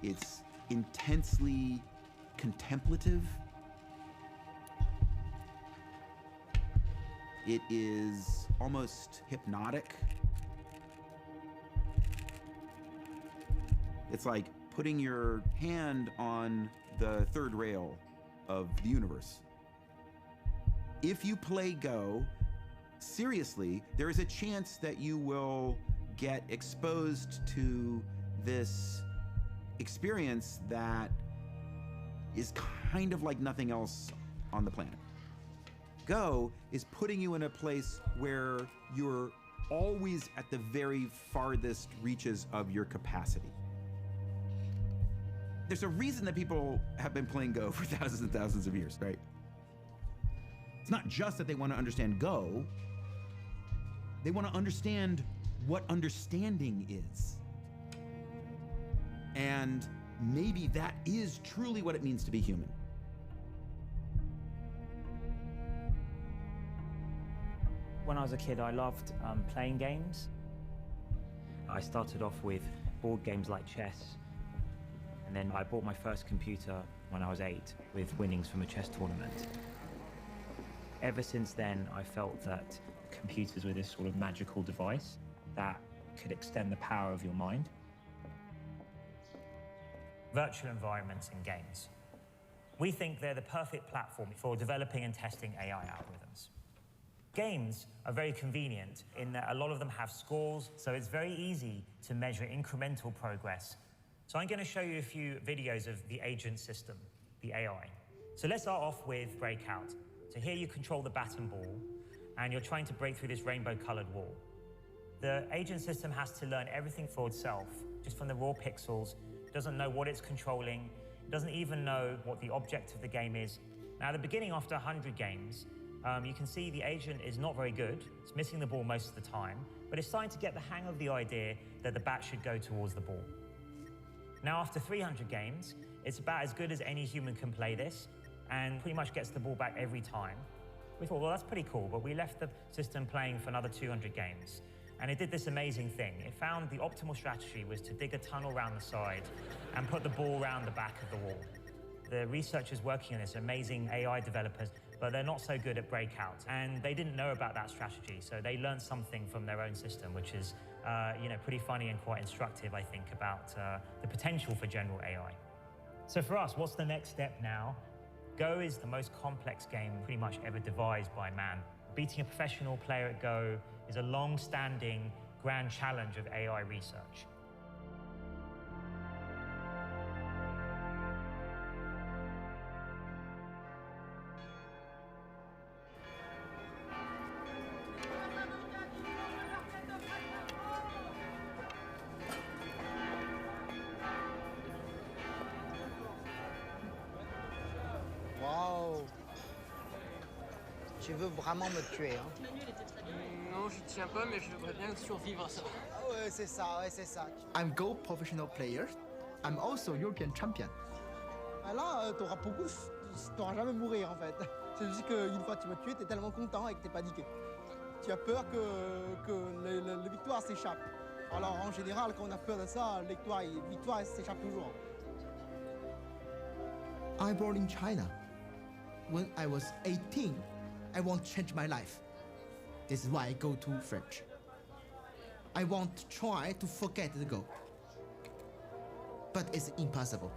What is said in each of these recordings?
It's intensely contemplative. It is almost hypnotic. It's like putting your hand on the third rail of the universe. If you play Go seriously, there is a chance that you will get exposed to this experience that is kind of like nothing else on the planet. Go is putting you in a place where you're always at the very farthest reaches of your capacity. There's a reason that people have been playing Go for thousands and thousands of years, right? It's not just that they want to understand Go, they want to understand what understanding is. And maybe that is truly what it means to be human. When I was a kid, I loved playing games. I started off with board games like chess, and then I bought my first computer when I was 8 with winnings from a chess tournament. Ever since then, I felt that computers were this sort of magical device that could extend the power of your mind. Virtual environments and games. We think they're the perfect platform for developing and testing AI algorithms. Games are very convenient in that a lot of them have scores, so it's very easy to measure incremental progress. So I'm going to show you a few videos of the agent system, the AI. So let's start off with Breakout. So here you control the bat and ball, and you're trying to break through this rainbow-colored wall. The agent system has to learn everything for itself, just from the raw pixels. It doesn't know what it's controlling. It doesn't even know what the object of the game is. Now, at the beginning, after 100 games, you can see the agent is not very good. It's missing the ball most of the time, but it's starting to get the hang of the idea that the bat should go towards the ball. Now, after 300 games, it's about as good as any human can play this, and pretty much gets the ball back every time. We thought, well, that's pretty cool, but we left the system playing for another 200 games. And it did this amazing thing. It found the optimal strategy was to dig a tunnel around the side and put the ball around the back of the wall. The researchers working on this are amazing AI developers, but they're not so good at Breakout. And they didn't know about that strategy, so they learned something from their own system, which is pretty funny and quite instructive, I think, about the potential for general AI. So for us, what's the next step now? Go is the most complex game pretty much ever devised by man. Beating a professional player at Go is a long-standing grand challenge of AI research. Waouh! Tu veux vraiment me tuer, hein? Non, je tiens pas, mais je voudrais bien survivre à ça. Ouais, c'est ça, ouais, c'est ça. I'm Go professional player. I'm also European champion. Ah là, t'auras jamais mourir en fait. C'est juste qu'une fois que tu m'as tué, t'es tellement content et que t'es paniqué. Tu as peur que la victoire s'échappe. Alors en général, quand on a peur de ça, la victoire s'échappe toujours. I born in China. When I was 18, I want to change my life. This is why I go to French. I want to try to forget the Go. But it's impossible.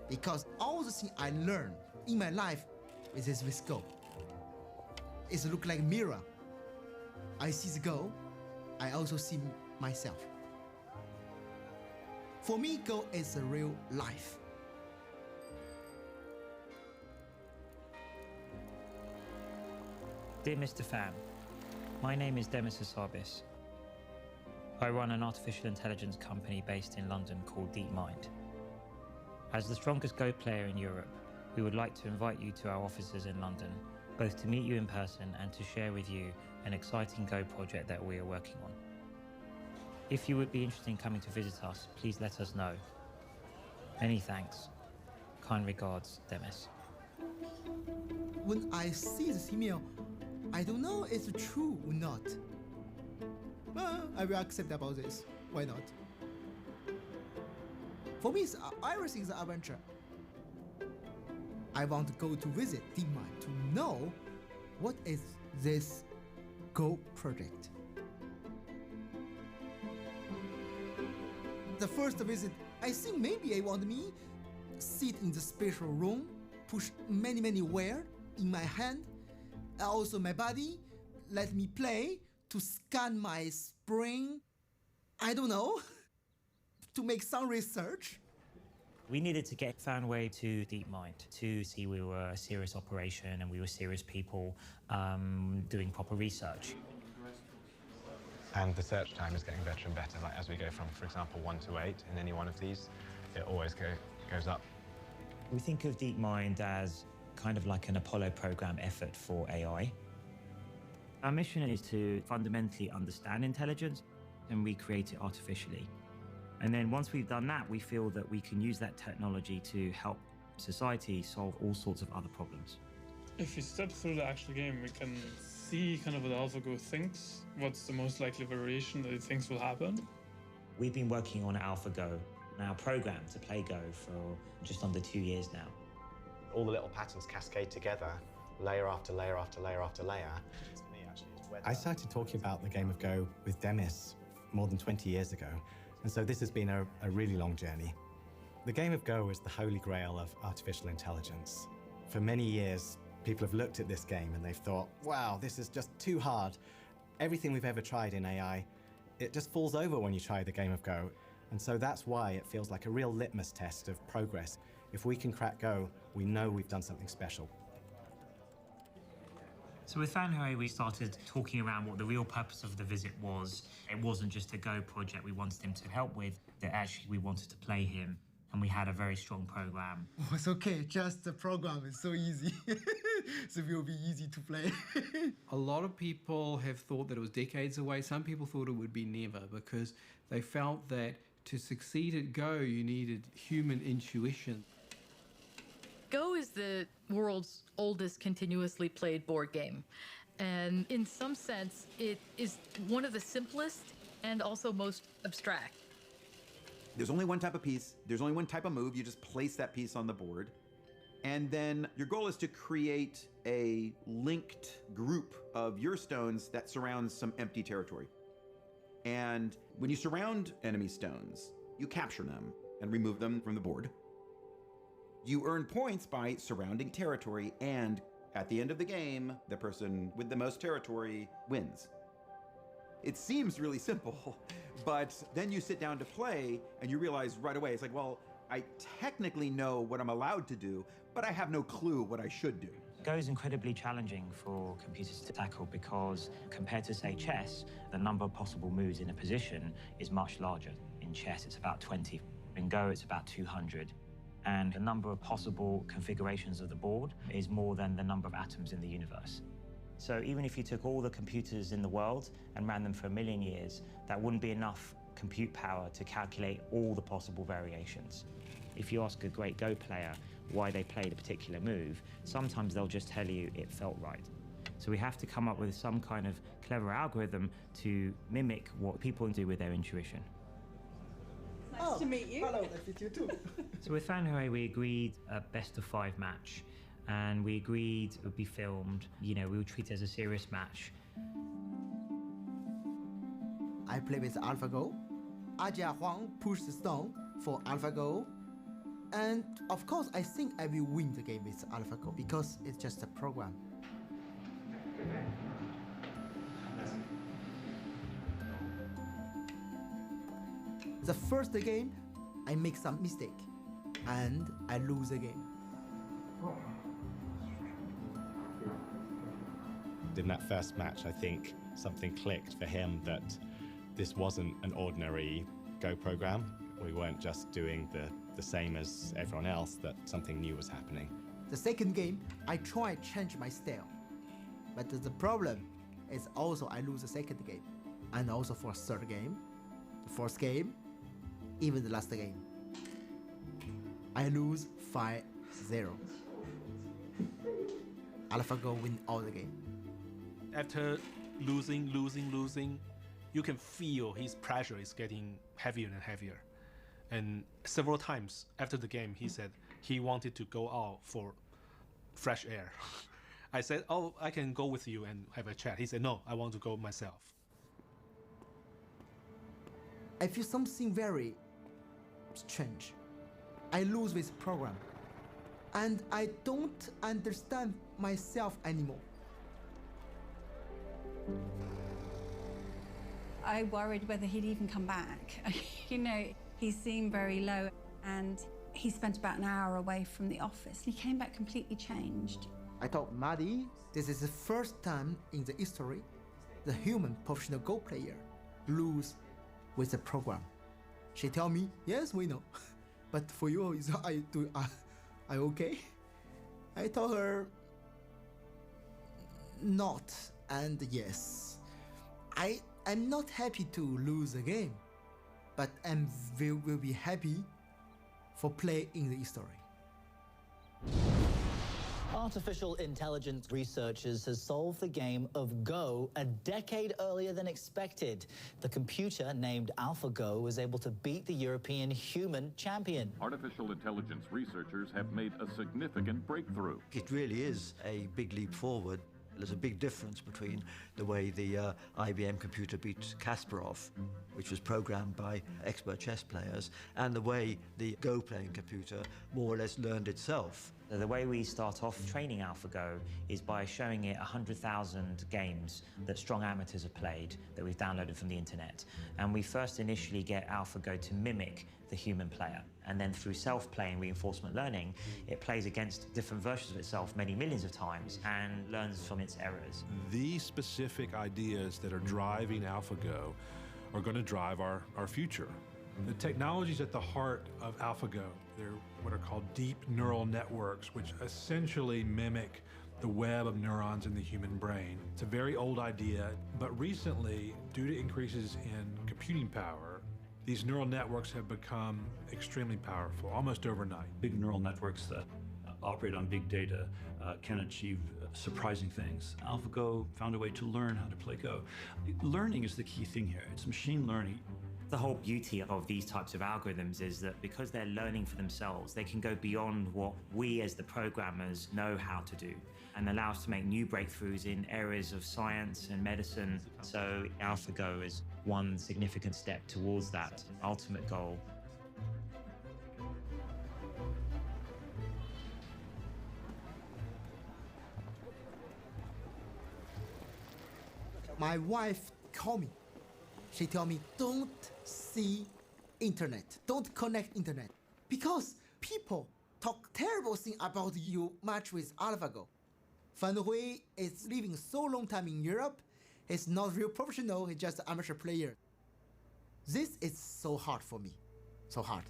Because all the things I learned in my life is with Go. It looks like a mirror. I see the Go, I also see myself. For me, Go is a real life. Dear Mr. Pham, my name is Demis Hassabis. I run an artificial intelligence company based in London called DeepMind. As the strongest Go player in Europe, we would like to invite you to our offices in London, both to meet you in person and to share with you an exciting Go project that we are working on. If you would be interested in coming to visit us, please let us know. Many thanks. Kind regards, Demis. When I see this email, I don't know if it's true or not. But I will accept about this. Why not? For me, everything is an adventure. I want to go to visit DeepMind to know what is this Go project. The first visit, I think maybe I want me sit in the special room, push many wires in my hand, and also my body, let me play to scan my brain. I don't know, to make some research. We needed to get found way to DeepMind to see we were a serious operation and we were serious people doing proper research. And the search time is getting better and better. Like as we go from, for example, 1 to 8 in any one of these, it always goes up. We think of DeepMind as kind of like an Apollo program effort for AI. Our mission is to fundamentally understand intelligence and recreate it artificially. And then once we've done that, we feel that we can use that technology to help society solve all sorts of other problems. If we step through the actual game, we can see kind of what AlphaGo thinks, what's the most likely variation that it thinks will happen. We've been working on AlphaGo, our program to play Go, for just under 2 years now. All the little patterns cascade together, layer after layer after layer after layer. I started talking about the game of Go with Demis more than 20 years ago, and so this has been a really long journey. The game of Go is the holy grail of artificial intelligence. For many years, people have looked at this game and they've thought, wow, this is just too hard. Everything we've ever tried in AI, it just falls over when you try the game of Go. And so that's why it feels like a real litmus test of progress. If we can crack Go, we know we've done something special. So with Fan Hui, we started talking around what the real purpose of the visit was. It wasn't just a Go project we wanted him to help with, that actually we wanted to play him, and we had a very strong program. Oh, it's okay, just the program is so easy. So it will be easy to play. A lot of people have thought that it was decades away. Some people thought it would be never, because they felt that to succeed at Go, you needed human intuition. Go is the world's oldest continuously played board game. And in some sense, it is one of the simplest and also most abstract. There's only one type of piece, there's only one type of move, you just place that piece on the board. And then your goal is to create a linked group of your stones that surrounds some empty territory. And when you surround enemy stones, you capture them and remove them from the board. You earn points by surrounding territory, and at the end of the game, the person with the most territory wins. It seems really simple, but then you sit down to play and you realize right away, it's like, well, I technically know what I'm allowed to do, but I have no clue what I should do. Go is incredibly challenging for computers to tackle because compared to, say, chess, the number of possible moves in a position is much larger. In chess, it's about 20. In Go, it's about 200. And the number of possible configurations of the board is more than the number of atoms in the universe. So even if you took all the computers in the world and ran them for 1 million years, that wouldn't be enough compute power to calculate all the possible variations. If you ask a great Go player why they played a particular move, sometimes they'll just tell you it felt right. So we have to come up with some kind of clever algorithm to mimic what people do with their intuition. Nice to meet you. Hello, nice to meet you too. So with Fan Hui, we agreed a best-of-5 match, and we agreed it would be filmed. You know, we would treat it as a serious match. I play with AlphaGo. Ajia Huang pushed the stone for AlphaGo. And of course, I think I will win the game with AlphaGo because it's just a program. The first game, I make some mistake and I lose the game. In that first match, I think something clicked for him that this wasn't an ordinary Go program. We weren't just doing the same as everyone else, that something new was happening. The second game, I try to change my style. But the problem is also I lose the second game. And also for third game, the fourth game, even the last game. I lose 5-0. AlphaGo win all the game. After losing, you can feel his pressure is getting heavier and heavier. And several times after the game, he said he wanted to go out for fresh air. I said, oh, I can go with you and have a chat. He said, no, I want to go myself. I feel something very strange. I lose this program. And I don't understand myself anymore. I worried whether he'd even come back. You know, he seemed very low, and he spent about an hour away from the office. He came back completely changed. I told Maddie, this is the first time in the history the human professional Go player lose with the program. She tell me, yes, we know. But for you, I okay? I told her, not and yes. I'm not happy to lose the game, but will be happy for play in the history. Artificial intelligence researchers has solved the game of Go a decade earlier than expected. The computer, named AlphaGo, was able to beat the European human champion. Artificial intelligence researchers have made a significant breakthrough. It really is a big leap forward. There's a big difference between the way the IBM computer beat Kasparov, which was programmed by expert chess players, and the way the Go playing computer more or less learned itself. The way we start off training AlphaGo is by showing it 100,000 games that strong amateurs have played that we've downloaded from the internet. And we first initially get AlphaGo to mimic the human player. And then through self-play and reinforcement learning, it plays against different versions of itself many millions of times and learns from its errors. The specific ideas that are driving AlphaGo are going to drive our future. The technology's at the heart of AlphaGo. They're what are called deep neural networks, which essentially mimic the web of neurons in the human brain. It's a very old idea, but recently, due to increases in computing power, these neural networks have become extremely powerful, almost overnight. Big neural networks that operate on big data can achieve surprising things. AlphaGo found a way to learn how to play Go. Learning is the key thing here. It's machine learning. The whole beauty of these types of algorithms is that because they're learning for themselves, they can go beyond what we as the programmers know how to do and allow us to make new breakthroughs in areas of science and medicine. So AlphaGo is one significant step towards that ultimate goal. My wife called me. She told me, don't see internet, don't connect internet. Because people talk terrible thing about you match with AlphaGo. Fan Hui is living so long time in Europe. He's not real professional, he's just an amateur player. This is so hard for me, so hard.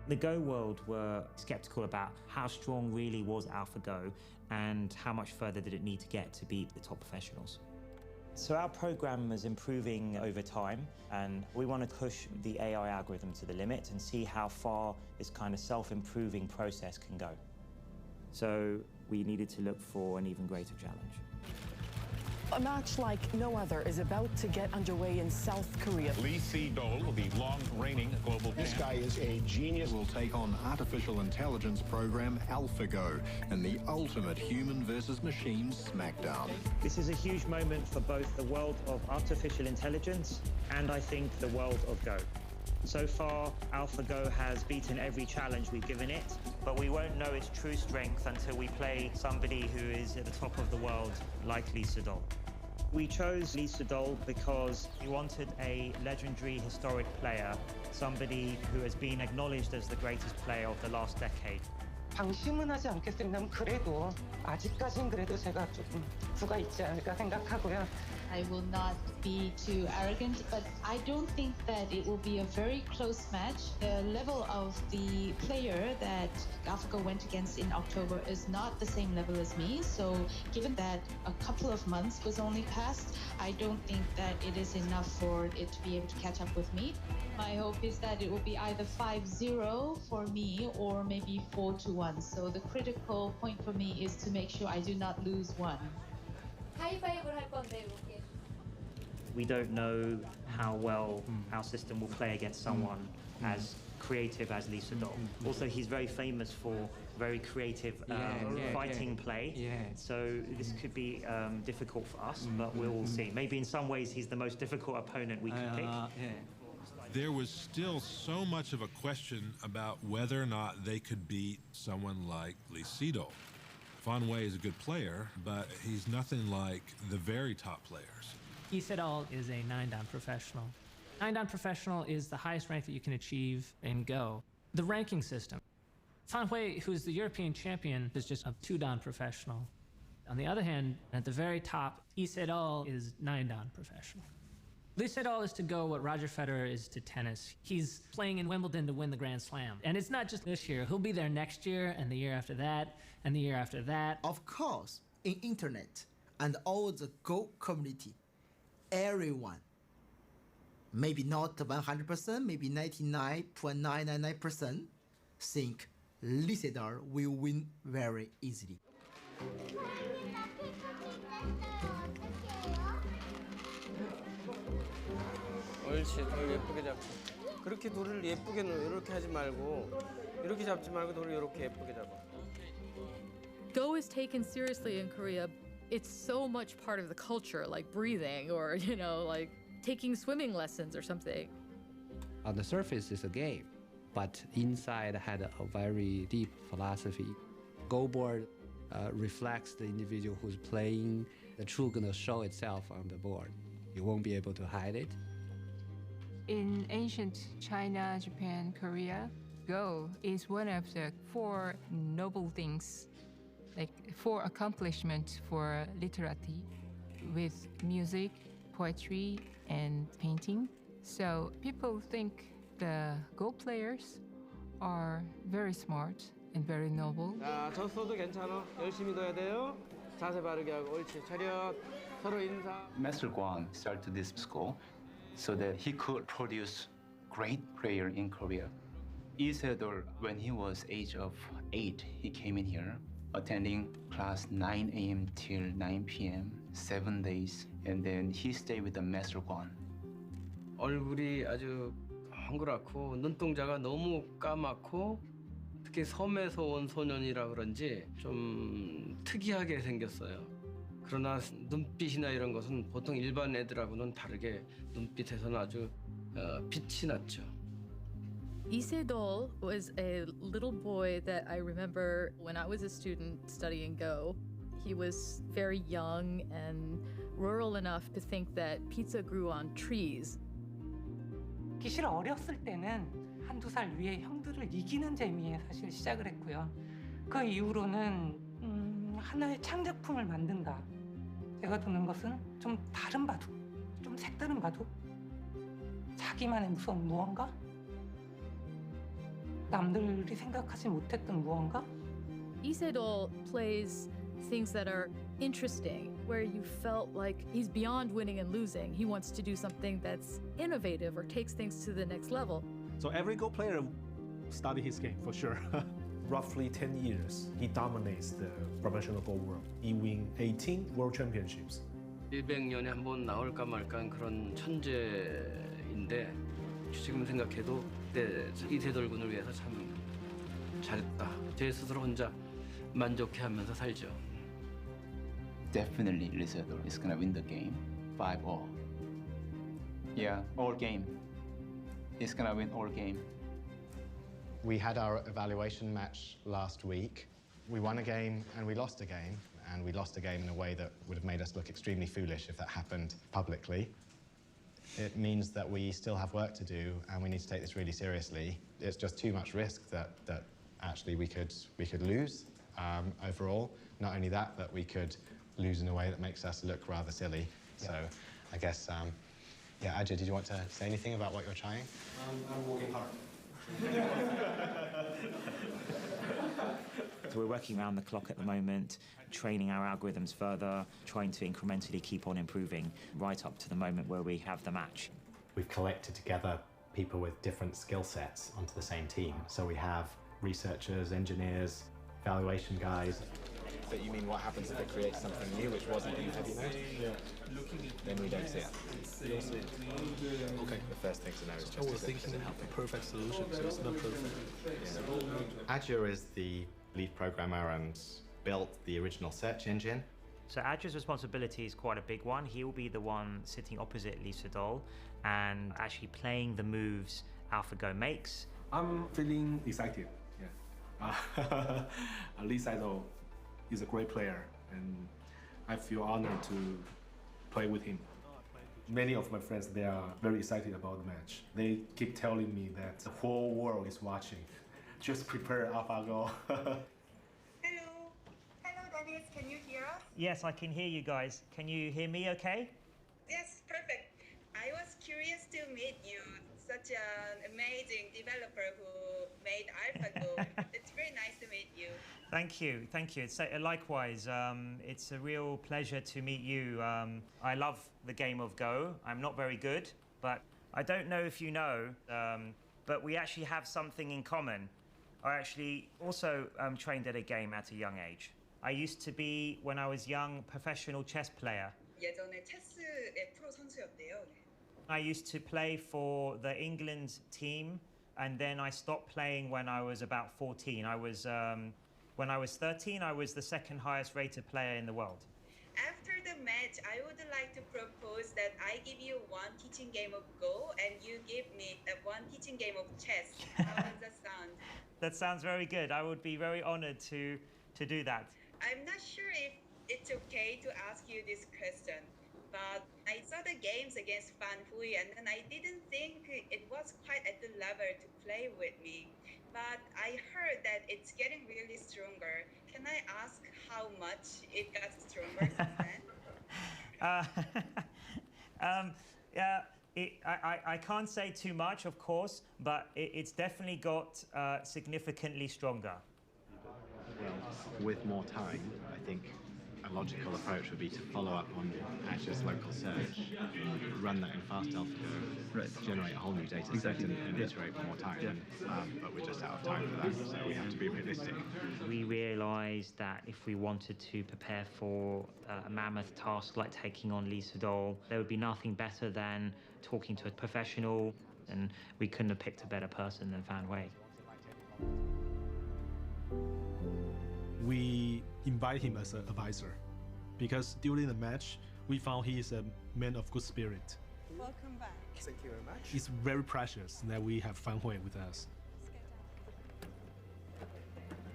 The Go world were skeptical about how strong really was AlphaGo and how much further did it need to get to beat the top professionals. So our program is improving over time, and we want to push the AI algorithm to the limit and see how far this kind of self-improving process can go. So we needed to look for an even greater challenge. A match like no other is about to get underway in South Korea. Lee Sedol, the long-reigning global champ. This guy is a genius. Will take on artificial intelligence program AlphaGo in the ultimate human versus machine smackdown. This is a huge moment for both the world of artificial intelligence and I think the world of Go. So far, AlphaGo has beaten every challenge we've given it, but we won't know its true strength until we play somebody who is at the top of the world, like Lee Sedol. We chose Lee Sedol because we wanted a legendary historic player, somebody who has been acknowledged as the greatest player of the last decade. 방심은 하지 않겠습니다만 그래도 아직까진 그래도 제가 조금 부가 있지 않을까 생각하고요. I will not be too arrogant, but I don't think that it will be a very close match. The level of the player that AlphaGo went against in October is not the same level as me. So given that a couple of months was only passed, I don't think that it is enough for it to be able to catch up with me. My hope is that it will be either 5-0 for me or maybe 4-1. So the critical point for me is to make sure I do not lose one. 하이파이브를 할 건데 이렇게. We don't know how well our system will play against someone as creative as Lisa Doll. Also, he's very famous for very creative fighting play. So this could be difficult for us, but we'll see. Maybe in some ways he's the most difficult opponent we can pick. There was still so much of a question about whether or not they could beat someone like Lee Sedol. Fan Wei is a good player, but he's nothing like the very top players. Lee Sedol is a 9-dan professional. 9-dan professional is the highest rank that you can achieve in Go. The ranking system. Fan Wei, who's the European champion, is just a 2-dan professional. On the other hand, at the very top, Lee Sedol is 9-dan professional. Lee Sedol is to Go what Roger Federer is to tennis. He's playing in Wimbledon to win the Grand Slam. And it's not just this year. He'll be there next year, and the year after that, and the year after that. Of course, in internet and all the Go community, everyone, maybe not 100%, maybe 99.999% think Lee Sedol will win very easily. 옳지, 돌 예쁘게 잡고. 그렇게 돌을 예쁘게 이렇게 하지 말고 이렇게 잡지 말고 돌을 이렇게 예쁘게 잡아. Go is taken seriously in Korea. It's so much part of the culture, like breathing or, like taking swimming lessons or something. On the surface, it's a game, but inside had a very deep philosophy. Go board reflects the individual who's playing. The truth gonna show itself on the board. You won't be able to hide it. In ancient China, Japan, Korea, Go is one of the 4 noble things, like 4 accomplishments for literati, with music, poetry, and painting. So people think the Go players are very smart and very noble. 자, 졌어도 괜찮아. 열심히 둬야 돼요. 자세 바르게 하고 옳지. 차렷. 서로 인사. Master Guan started this school so that he could produce great player in Korea. Lee Sedol, when he was age of 8, he came in here, attending class 9 a.m. till 9 p.m., 7 days, and then he stayed with the Master Guan. 얼굴이 아주 헝그랗고 눈동자가 너무 까맣고 특히 섬에서 온 소년이라 그런지 좀 특이하게 생겼어요. 그러나 눈빛이나 이런 것은 보통 일반 애들하고는 다르게 눈빛에서는 아주 빛이 났죠. Lee Sedol was a little boy that I remember when I was a student studying Go. He was very young and rural enough to think that pizza grew on trees. 사실 어렸을 때는 1-2살 위에 형들을 이기는 재미에 사실 시작을 했고요. 그 이후로는 하나의 창작품을 만든다. 제가 두는 것은 좀 다른 바둑, 좀 색다른 바둑, 자기만의 무서운 무언가, 남들이 생각하지 못했던 무언가. Lee Sedol plays things that are interesting, where you felt like he's beyond winning and losing. He wants to do something that's innovative or takes things to the next level. So every Go player study his game for sure. Roughly 10 years, he dominates the professional Go world. He wins 18 world championships. 100년에 한 번 나올까 말까 그런 천재인데 지금 생각해도 이세돌 군을 위해서 참 잘했다. 제 스스로 혼자 만족해하면서 살죠. Definitely, Lee Sedol is gonna win the game 5-0. Yeah, all game. He's gonna win all game. We had our evaluation match last week. We won a game and we lost a game, and we lost a game in a way that would have made us look extremely foolish if that happened publicly. It means that we still have work to do, and we need to take this really seriously. It's just too much risk that actually we could lose overall. Not only that, but we could lose in a way that makes us look rather silly. Yeah. So I guess, yeah, Ajay, did you want to say anything about what you're trying? I'm working hard. So we're working around the clock at the moment, training our algorithms further, trying to incrementally keep on improving right up to the moment where we have the match. We've collected together people with different skill sets onto the same team. So we have researchers, engineers, evaluation guys. but you mean what happens if they create something new which wasn't in heavy mode? Then we don't see it. Okay. The first thing to know is just I was thinking a perfect solution, so it's not perfect. Yeah. Adja is the lead programmer and built the original search engine. So Adja's responsibility is quite a big one. He will be the one sitting opposite Lisa Doll and actually playing the moves AlphaGo makes. I'm feeling excited. Yeah. Lisa Doll is a great player, and I feel honored to play with him. Many of my friends, they are very excited about the match. They keep telling me that the whole world is watching. Just prepare AlphaGo. Hello, Dennis, can you hear us? Yes, I can hear you guys. Can you hear me okay? Yes, perfect. I was curious to meet you, such an amazing developer who made AlphaGo. It's very nice to meet you. Thank you, thank you. It's, likewise, it's a real pleasure to meet you. I love the game of Go. I'm not very good, but I don't know if you know, but we actually have something in common. I actually also trained at a game at a young age. I used to be, when I was young, professional chess player. 예전에 체스의 프로 선수였대요. I used to play for the England team, and then I stopped playing when I was about 14. When I was 13, I was the second highest rated player in the world. After the match, I would like to propose that I give you one teaching game of Go and you give me one teaching game of chess. How does that sound? That sounds very good. I would be very honored to do that. I'm not sure if it's okay to ask you this question, but I saw the games against Fan Hui and then I didn't think it was quite at the level to play with me. But I heard that it's getting really stronger. Can I ask how much it got stronger since then? I can't say too much, of course, but it's definitely got significantly stronger. With more time, I think a logical approach would be to follow up on Adja's local search, run that in fast AlphaGo, generate a whole new data set and iterate one more time. But we're just out of time for that, so we have to be realistic. We realised that if we wanted to prepare for a mammoth task like taking on Lisa Doll, there would be nothing better than talking to a professional, and we couldn't have picked a better person than Fan Hui. We invite him as an advisor because during the match, we found he is a man of good spirit. Welcome back. Thank you very much. It's very precious that we have Fan Hui with us.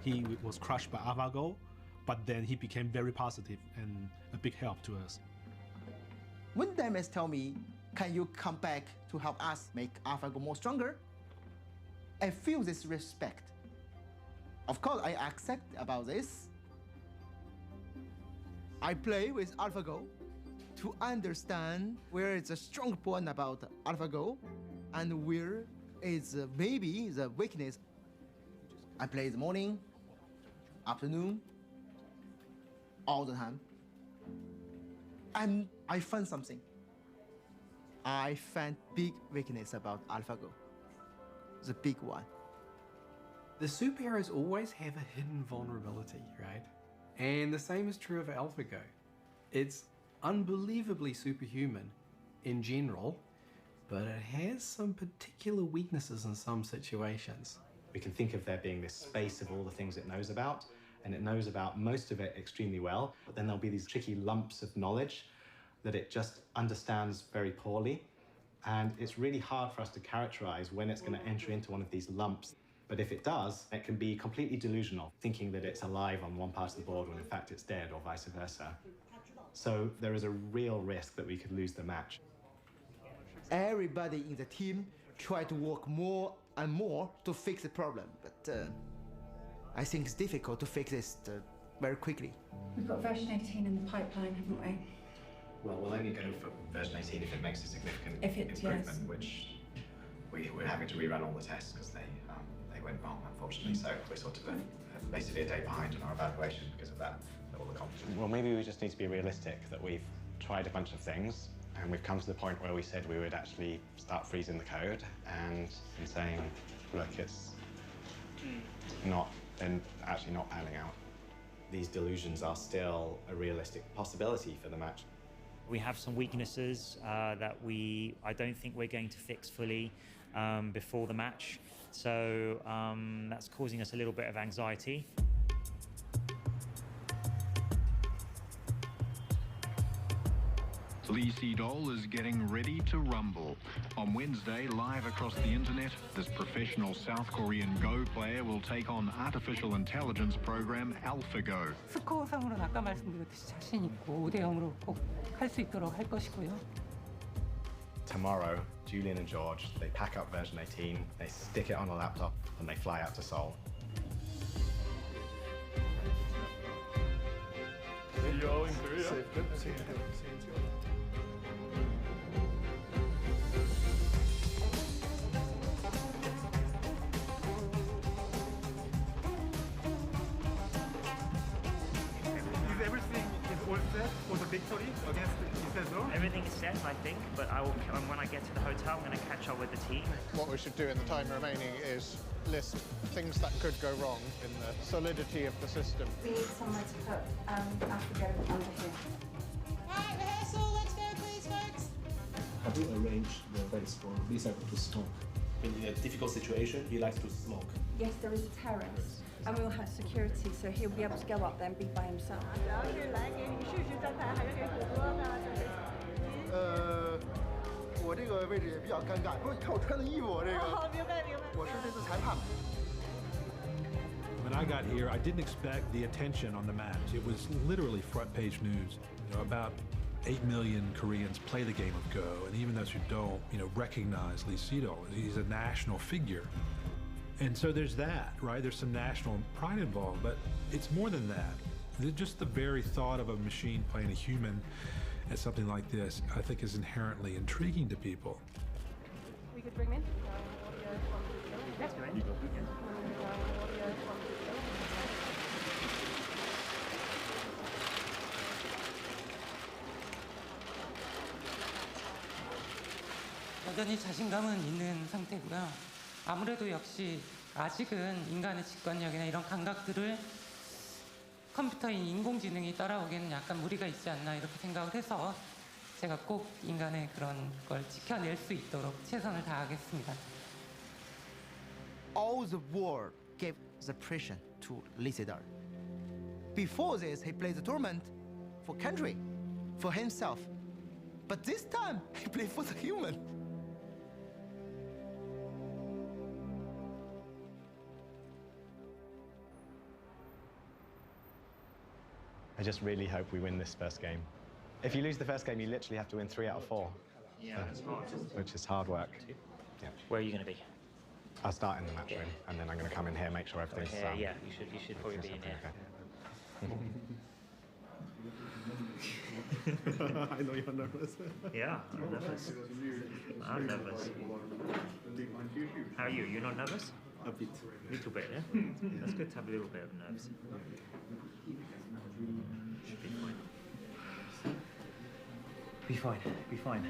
He was crushed by AlphaGo, but then he became very positive and a big help to us. When Demis tell me, can you come back to help us make AlphaGo more stronger? I feel this respect. Of course, I accept about this. I play with AlphaGo to understand where is the strong point about AlphaGo and where is maybe the weakness. I play in the morning, afternoon, all the time. And I found something. I found big weakness about AlphaGo. The big one. The superheroes always have a hidden vulnerability, right? And the same is true of AlphaGo. It's unbelievably superhuman in general, but it has some particular weaknesses in some situations. We can think of there being this space of all the things it knows about, and it knows about most of it extremely well, but then there'll be these tricky lumps of knowledge that it just understands very poorly. And it's really hard for us to characterize when it's going to enter into one of these lumps. But if it does, it can be completely delusional, thinking that it's alive on one part of the board when in fact it's dead, or vice versa. So there is a real risk that we could lose the match. Everybody in the team try to work more and more to fix the problem, but I think it's difficult to fix this very quickly. We've got version 18 in the pipeline, haven't we? Well, we'll only go for version 18 if it makes a significant improvement, yes. which we're having to rerun all the tests because they went wrong, unfortunately. So we're sort of basically a day behind on our evaluation because of that. All the competition. Well, maybe we just need to be realistic that we've tried a bunch of things and we've come to the point where we said we would actually start freezing the code and saying, look, it's not, and actually not panning out. these delusions are still a realistic possibility for the match. We have some weaknesses that I don't think we're going to fix fully before the match. So that's causing us a little bit of anxiety. Lee Sedol is getting ready to rumble. On Wednesday, live across the internet, this professional South Korean Go player will take on artificial intelligence program AlphaGo. 스코어상으로는 아까 말씀드렸듯이 자신 있고 5대 0으로 꼭 할 수 있도록 할 것이고요. Tomorrow, Julian and George, they pack up version 18, they stick it on a laptop, and they fly out to Seoul. See you all in Korea. Victory against Lee. Everything is set, I think, but when I get to the hotel, I'm going to catch up with the team. What we should do in the time remaining is list things that could go wrong in the solidity of the system. We need somewhere to put AlphaGo under here. Right, rehearsal, let's go please, folks. How do you arrange the race for Lisa to smoke? In a difficult situation, he likes to smoke. Yes, there is a terrace. And we'll have security, so he'll be able to go up there and be by himself. 我这个位置也比较尴尬。不是，你看我穿的衣服，我这个。好，明白明白。我是这次裁判。When I got here, I didn't expect the attention on the match. It was literally front page news. About 8 million Koreans play the game of Go, and even those who don't, recognize Lee Sedol. He's a national figure. And so there's that, right? There's some national pride involved, but it's more than that. Just the very thought of a machine playing a human at something like this, I think, is inherently intriguing to people. We could bring him in. Yes, go ahead. 여전히 자신감은 있는 상태고요. 아무래도 역시 아직은 인간의 직관력이나 이런 감각들을 컴퓨터인 인공지능이 따라오기에는 약간 무리가 있지 않나 이렇게 생각을 해서 제가 꼭 인간의 그런 걸 지켜낼 수 있도록 최선을 다하겠습니다. All the world gave the pressure to Lee Sedol. Before this, he played the tournament for country, for himself. But this time, he played for the human. I just really hope we win this first game. If you lose the first game, you literally have to win 3 out of 4. Yeah, that's hard. Which is hard work. Yeah. Where are you going to be? I'll start in the match room, and then I'm going to come in here, make sure everything's... Yeah, you should probably be in here. Okay. I know you're nervous. Yeah, I'm nervous. I'm nervous. How are you? You're not nervous? A bit. A little bit, yeah? That's good to have a little bit of nerves. Should be fine. Be fine, be fine.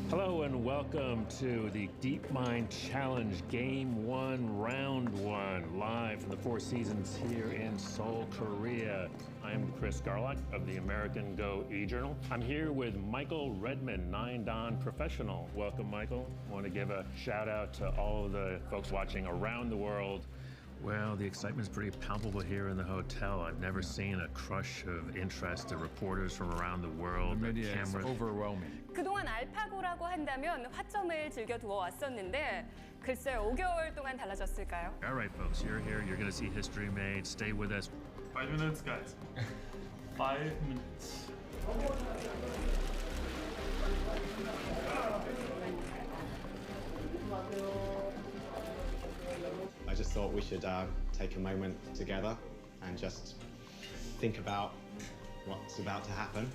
Hello and welcome to the DeepMind Challenge Game 1, Round 1, live from the Four Seasons here in Seoul, Korea. I'm Chris Garlock of the American Go e-Journal. I'm here with Michael Redmond, 9-Dan professional. Welcome, Michael. I want to give a shout out to all of the folks watching around the world. Well, the excitement's pretty palpable here in the hotel. I've never seen a crush of interest. The reporters from around the world, the cameras. Overwhelming. 그동안 알파고라고 한다면 화점을 즐겨두어 왔었는데 글쎄요, 5개월 동안 달라졌을까요? All right, folks, you're here. You're going to see history made. Stay with us. 5 minutes, guys. 5 minutes. I just thought we should take a moment together and just think about what's about to happen.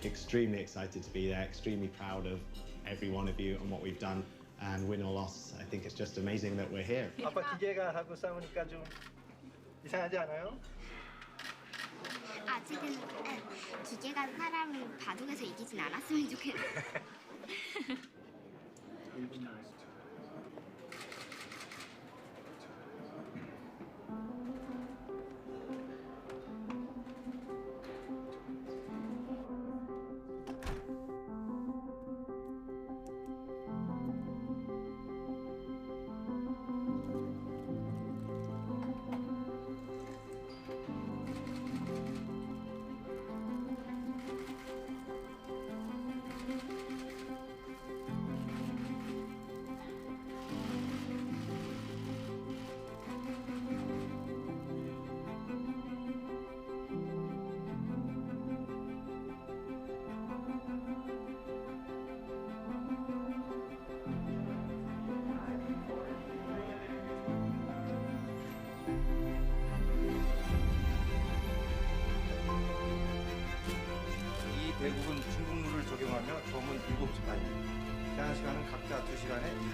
Extremely excited to be there, extremely proud of every one of you and what we've done. And win or loss, I think it's just amazing that we're here. 아빠 기계가 하고 싸우니까 좀 이상하지 않아요? 아직은 기계가 사람을 바둑에서 이기진 않았으면 좋겠어요.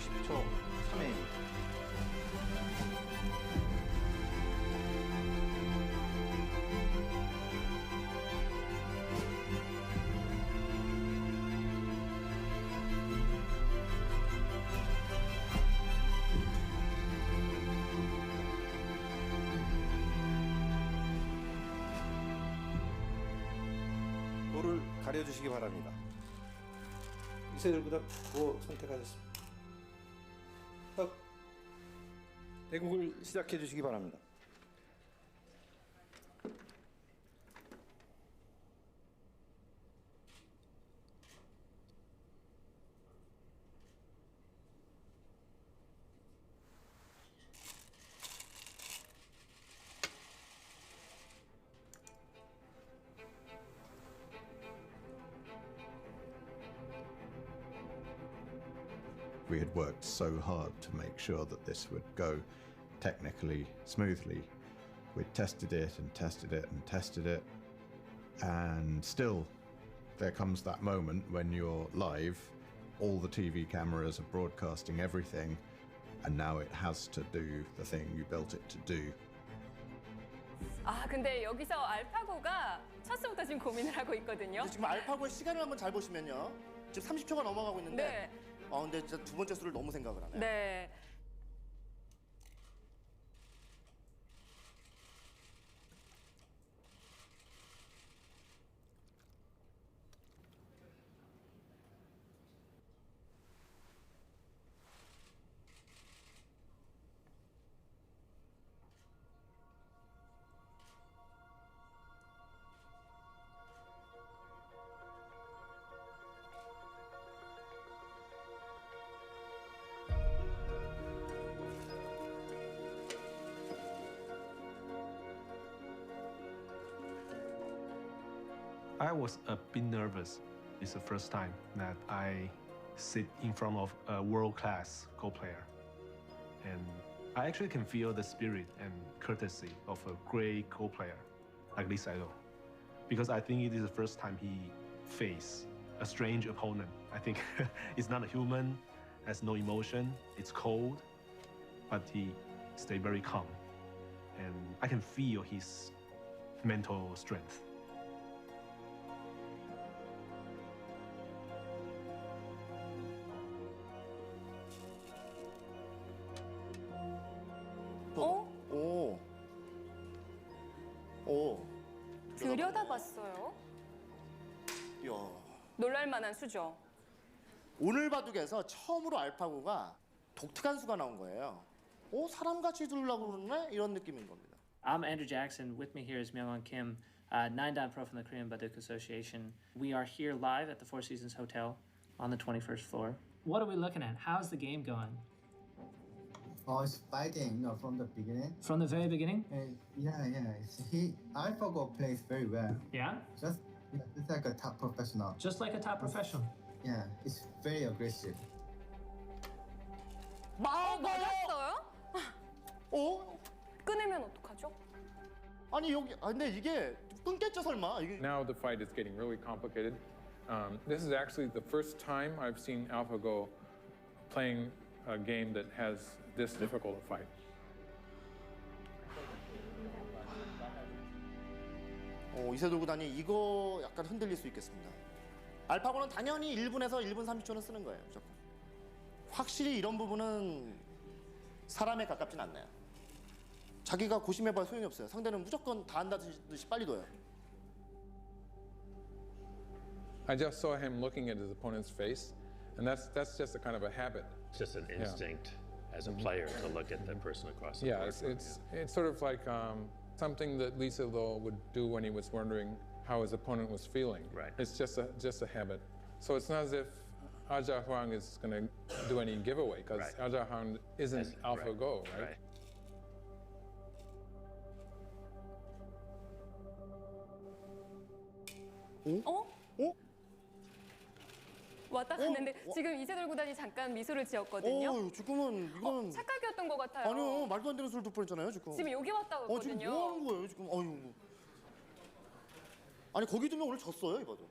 10초 3회입니다. 도를 가려주시기 바랍니다. 이세돌보다 도 선택하셨습니다. 대국을 시작해 주시기 바랍니다. We had worked so hard to make sure that this would go technically smoothly. We'd tested it and tested it and tested it, and still there comes that moment when you're live, all the TV cameras are broadcasting everything, and now it has to do the thing you built it to do. 아, 근데 여기서 알파고가 첫수부터 지금 고민을 하고 있거든요. 지금 알파고의 시간을 한번 잘 보시면요. 지금 30초가 넘어가고 있는데 네. 근데 진짜 두 번째 수를 너무 생각을 하네요. 네. I was a bit nervous. It's the first time that I sit in front of a world-class Go player. And I actually can feel the spirit and courtesy of a great Go player like Lee Saito. Because I think it is the first time he faced a strange opponent. I think it's not a human, has no emotion, it's cold, but he stayed very calm. And I can feel his mental strength. 들여다봤어요. 이야. 놀랄만한 수죠. 오늘 바둑에서 처음으로 알파고가 독특한 수가 나온 거예요. 사람같이 두려고 그러네? 이런 느낌인 겁니다. I'm Andrew Jackson. With me here is Myung-won Kim, 9-dan pro from the Korean Baduk Association. We are here live at the Four Seasons Hotel on the 21st floor. What are we looking at? How's the game going? It's fighting, from the beginning. From the very beginning? AlphaGo plays very well. Yeah? Just like a top professional. Just like a top professional? Yeah, it's very aggressive. 맞았어요? 끊으면 어떡하죠? 아니 근데 이게 끊겠죠 설마? Now the fight is getting really complicated. This is actually the first time I've seen AlphaGo playing a game that has this difficult a fight. 이세돌 구단이 이거 약간 흔들릴 수 있겠습니다. 알파고는 당연히 1분에서 1분 30초는 쓰는 거예요, 무조건. 확실히 이런 부분은 사람에 가깝진 않네요. 자기가 고심해봐야 소용이 없어요. 상대는 무조건 다 한다듯이 빨리 둬요. I just saw him looking at his opponent's face, and that's just a kind of a habit. It's just an instinct as a player to look at the person across the board. It's sort of like something that Lee Sedol would do when he was wondering how his opponent was feeling. Right. It's just a habit. So it's not as if Aja Huang is going to do any giveaway, because Aja Huang isn't AlphaGo, right? 왔다 갔는데 지금 이세돌 구단이 잠깐 미소를 지었거든요. 지금은 이건 착각이었던 것 같아요. 아니요, 말도 안 되는 수를 두 뻔했잖아요, 지금. 지금 여기 왔다 갔거든요. 지금 뭐 하는 거예요, 지금? 아니 거기 두면 오늘 졌어요, 이봐도.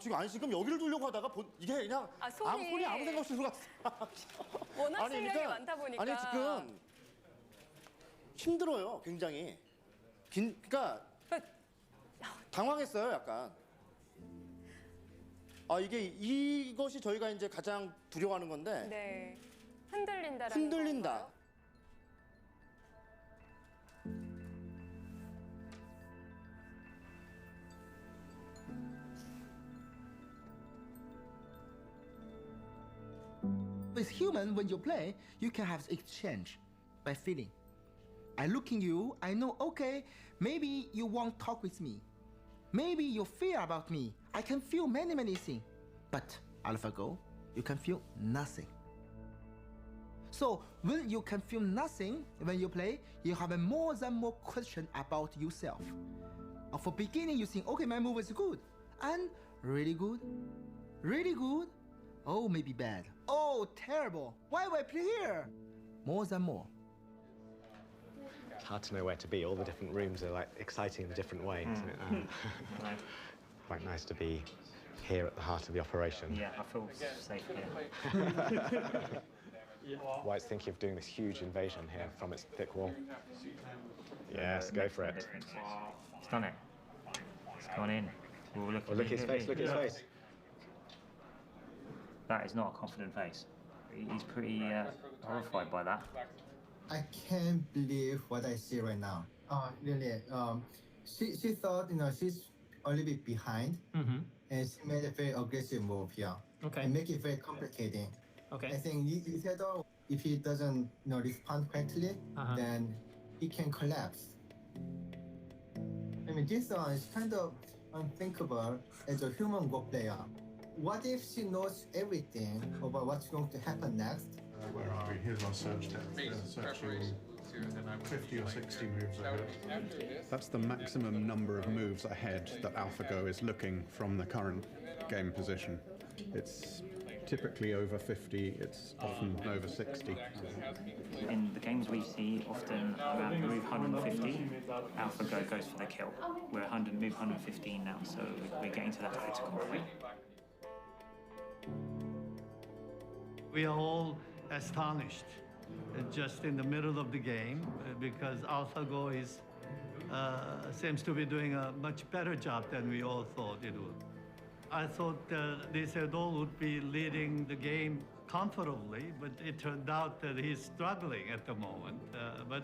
지금 지금 여기를 두려고 하다가 이게 그냥 손이 아무 생각 없이 들어갔어. 워낙 실력이 많다 보니까. 아니 지금 힘들어요, 굉장히. 그러니까 당황했어요, 약간. 이것이 저희가 이제 가장 두려워하는 건데. 네. 흔들린다라는 흔들린다. With human, when you play, you can have exchange by feeling. I look in you, I know, okay, maybe you won't talk with me. Maybe you fear about me. I can feel many, many things. But AlphaGo, you can feel nothing. So when you can feel nothing when you play, you have a more and more question about yourself. For beginning, you think, okay, my move is good, and really good, really good. Oh, maybe bad. Oh, terrible. Why would I play here? More and more. It's hard to know where to be. All the different rooms are like exciting in a different way. Isn't it? Quite nice to be here at the heart of the operation. Yeah, I feel safe here. White's thinking of doing this huge invasion here from its thick wall. Yes, go for it. It's done it. It's gone in. Look at his face, look at his face. That is not a confident face. He's pretty horrified by that. I can't believe what I see right now. Really. She thought, she's a little bit behind, and she made a very aggressive move here. Okay. And make it very complicating. Okay. I think Isidore, if he doesn't, respond correctly, then he can collapse. I mean, this one is kind of unthinkable as a human Go player. What if she knows everything about what's going to happen next? Where are we? Here's our search tab. Searching 50 or 60 moves ahead. That's the maximum number of moves ahead that AlphaGo is looking from the current game position. It's typically over 50, it's often over 60. In the games we see, often around move 150, AlphaGo goes for the kill. We're move 115 now, so we're getting to that critical point. We are all astonished just in the middle of the game because AlphaGo seems to be doing a much better job than we all thought it would. I thought Isidore would be leading the game comfortably, but it turned out that he's struggling at the moment. But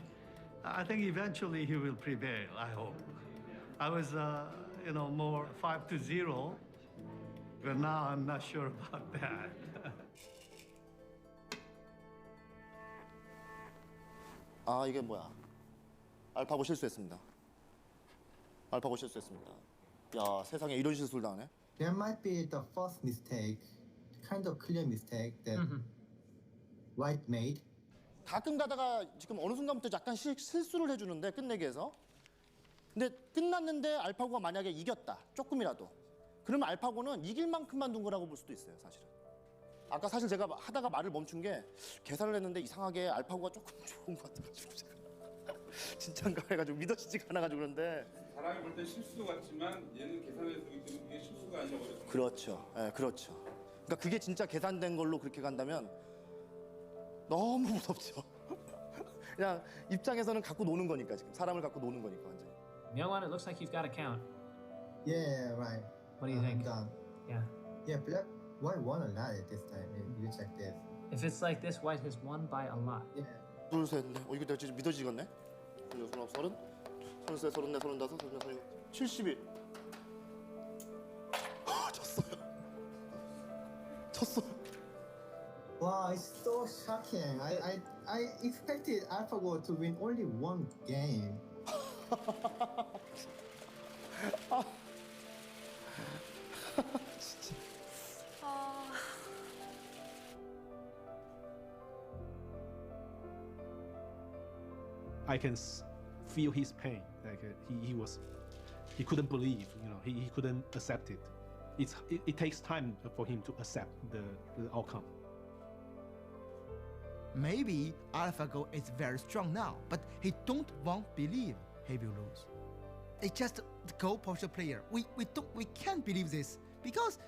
I think eventually he will prevail, I hope. I was, more 5-0, but now I'm not sure about that. 이게 뭐야? 알파고 실수했습니다. 알파고 실수했습니다. 야, 세상에 이런 실수를 당하네. There might be the first mistake, kind of clear mistake that White made. 가끔 가다가 지금 어느 순간부터 약간 실수를 해주는데 끝내기 위해서. 근데 끝났는데 알파고가 만약에 이겼다, 조금이라도. 그러면 알파고는 이길 만큼만 둔 거라고 볼 수도 있어요, 사실은. 아까 사실 제가 하다가 말을 멈춘 게 계산을 했는데 이상하게 알파고가 조금 좋은 것 같아가지고 제가 진짠가 해가지고 믿어지지가 않아가지고 그런데 사람이 볼 때 실수 같지만 얘는 계산해서 보기 때문에 그게 실수가 아니어버렸어요. 그렇죠. 예, 그렇죠. 그러니까 그게 진짜 계산된 걸로 그렇게 간다면 너무 무섭죠. 그냥 입장에서는 갖고 노는 거니까 지금 사람을 갖고 노는 거니까 완전히. Myungwon, it looks like you've got a count. Yeah, right. What do you think? Done. Yeah. Yeah, Black White won a lot at this time. You check this. If it's like this, White has won by a lot. Yeah. 둘, 셋, 넷. 이거 내가 진짜 믿어지겠네. 29, 30, 33, 34, 35, 36, 71. 졌어요. 졌어요. Wow, it's so shocking. I expected AlphaGo to win only one game. 진짜. I can feel his pain. Like he couldn't believe. He couldn't accept it. It takes time for him to accept the outcome. Maybe AlphaGo is very strong now, but he don't want believe he will lose. It's just the Go poster player. We can't believe this Because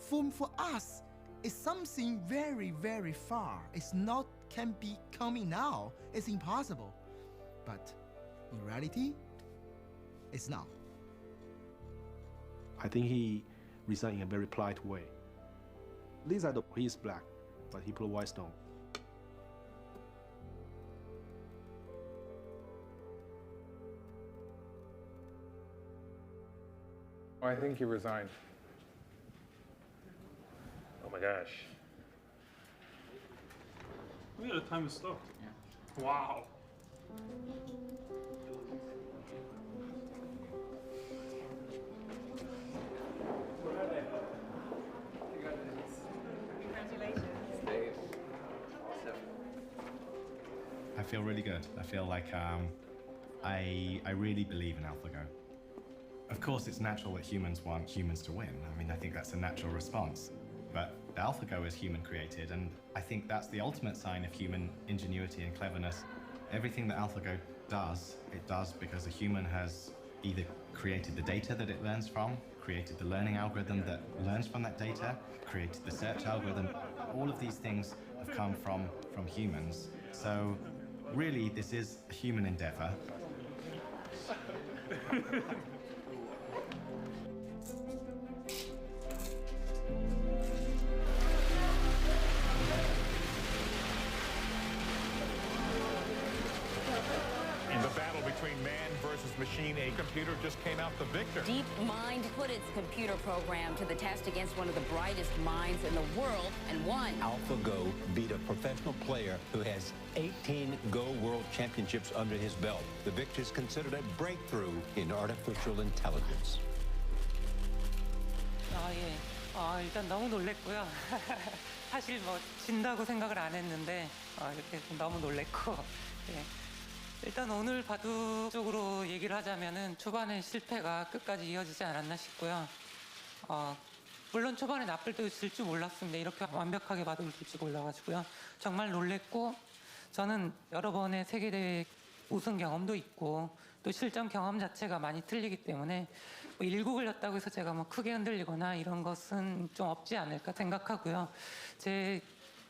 for us, it's something very, very far. It's not can be coming now. It's impossible. But in reality, it's now. I think he resigned in a very polite way. Lisa, he is black, but he put a white stone. I think he resigned. Oh my gosh. Look at the time is stopped. Yeah. Wow. I feel really good. I feel like I really believe in AlphaGo. Of course, it's natural that humans want humans to win. I mean, I think that's a natural response. But AlphaGo is human created, and I think that's the ultimate sign of human ingenuity and cleverness. Everything that AlphaGo does, it does because a human has either created the data that it learns from, created the learning algorithm that learns from that data, created the search algorithm. All of these things have come from humans. So really, this is a human endeavor. In the battle between man versus machine, a computer just came out the victor. DeepMind put its computer program to the test against one of the brightest minds in the world and won. AlphaGo beat a professional player who has 18 Go World Championships under his belt. The victory is considered a breakthrough in artificial intelligence. 예. 일단 너무 놀랬고요. 사실 뭐 진다고 생각을 안 했는데 이렇게 너무 놀랬고. 예. 일단 오늘 바둑 쪽으로 얘기를 하자면은 초반에 실패가 끝까지 이어지지 않았나 싶고요. 물론 초반에 나쁠 때 있을 줄 몰랐습니다. 이렇게 완벽하게 바둑을 둘 줄 몰라가지고요. 정말 놀랬고 저는 여러 번의 세계대회 우승 경험도 있고 또 실전 경험 자체가 많이 틀리기 때문에 뭐 일구 걸렸다고 해서 제가 뭐 크게 흔들리거나 이런 것은 좀 없지 않을까 생각하고요. 제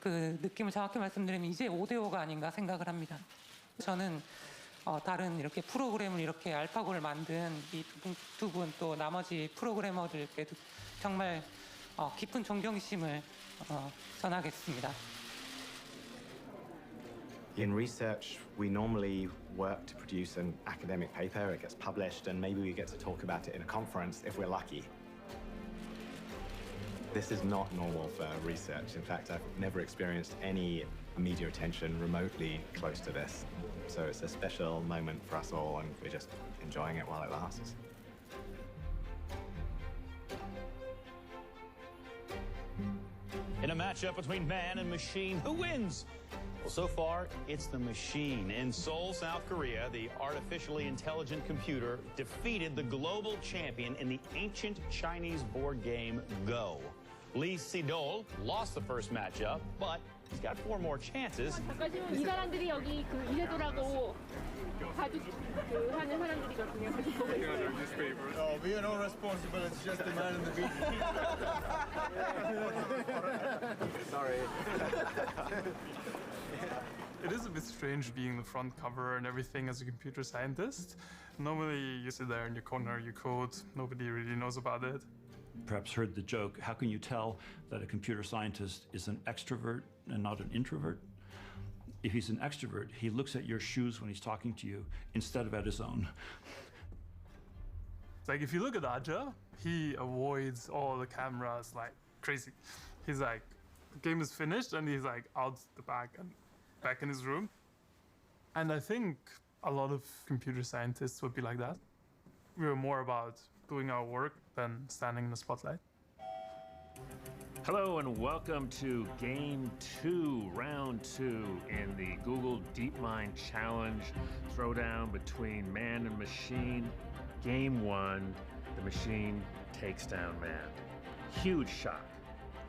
그 느낌을 정확히 말씀드리면 이제 5대5가 아닌가 생각을 합니다. 저는 다른 이렇게 프로그램을 이렇게 알파고를 만든 이 두 분 또 나머지 프로그래머들께도 정말 깊은 존경심을 전하겠습니다. In research, we normally work to produce an academic paper. It gets published, and maybe we get to talk about it in a conference if we're lucky. This is not normal for research. In fact, I've never experienced any media attention remotely close to this. So it's a special moment for us all, and we're just enjoying it while it lasts. In a matchup between man and machine, who wins? Well, so far, it's the machine. In Seoul, South Korea, the artificially intelligent computer defeated the global champion in the ancient Chinese board game Go. Lee Si-dol lost the first matchup, but he's got 4 more chances. 이 사람들이 여기 그 이세돌하고 바둑 하는 사람들이거든요. Oh, we are not responsible. It's just the man in the beat. Sorry. It is a bit strange being the front cover and everything as a computer scientist. Normally, you sit there in your corner, you code, nobody really knows about it. Perhaps heard the joke, how can you tell that a computer scientist is an extrovert and not an introvert? If he's an extrovert, he looks at your shoes when he's talking to you instead of at his own. It's like if you look at Aja, he avoids all the cameras like crazy. He's like, the game is finished and he's like out the back and back in his room. And I think a lot of computer scientists would be like that. We were more about doing our work than standing in the spotlight. Hello and welcome to Game 2, Round 2 in the Google DeepMind Challenge throwdown between man and machine. Game 1, the machine takes down man. Huge shock.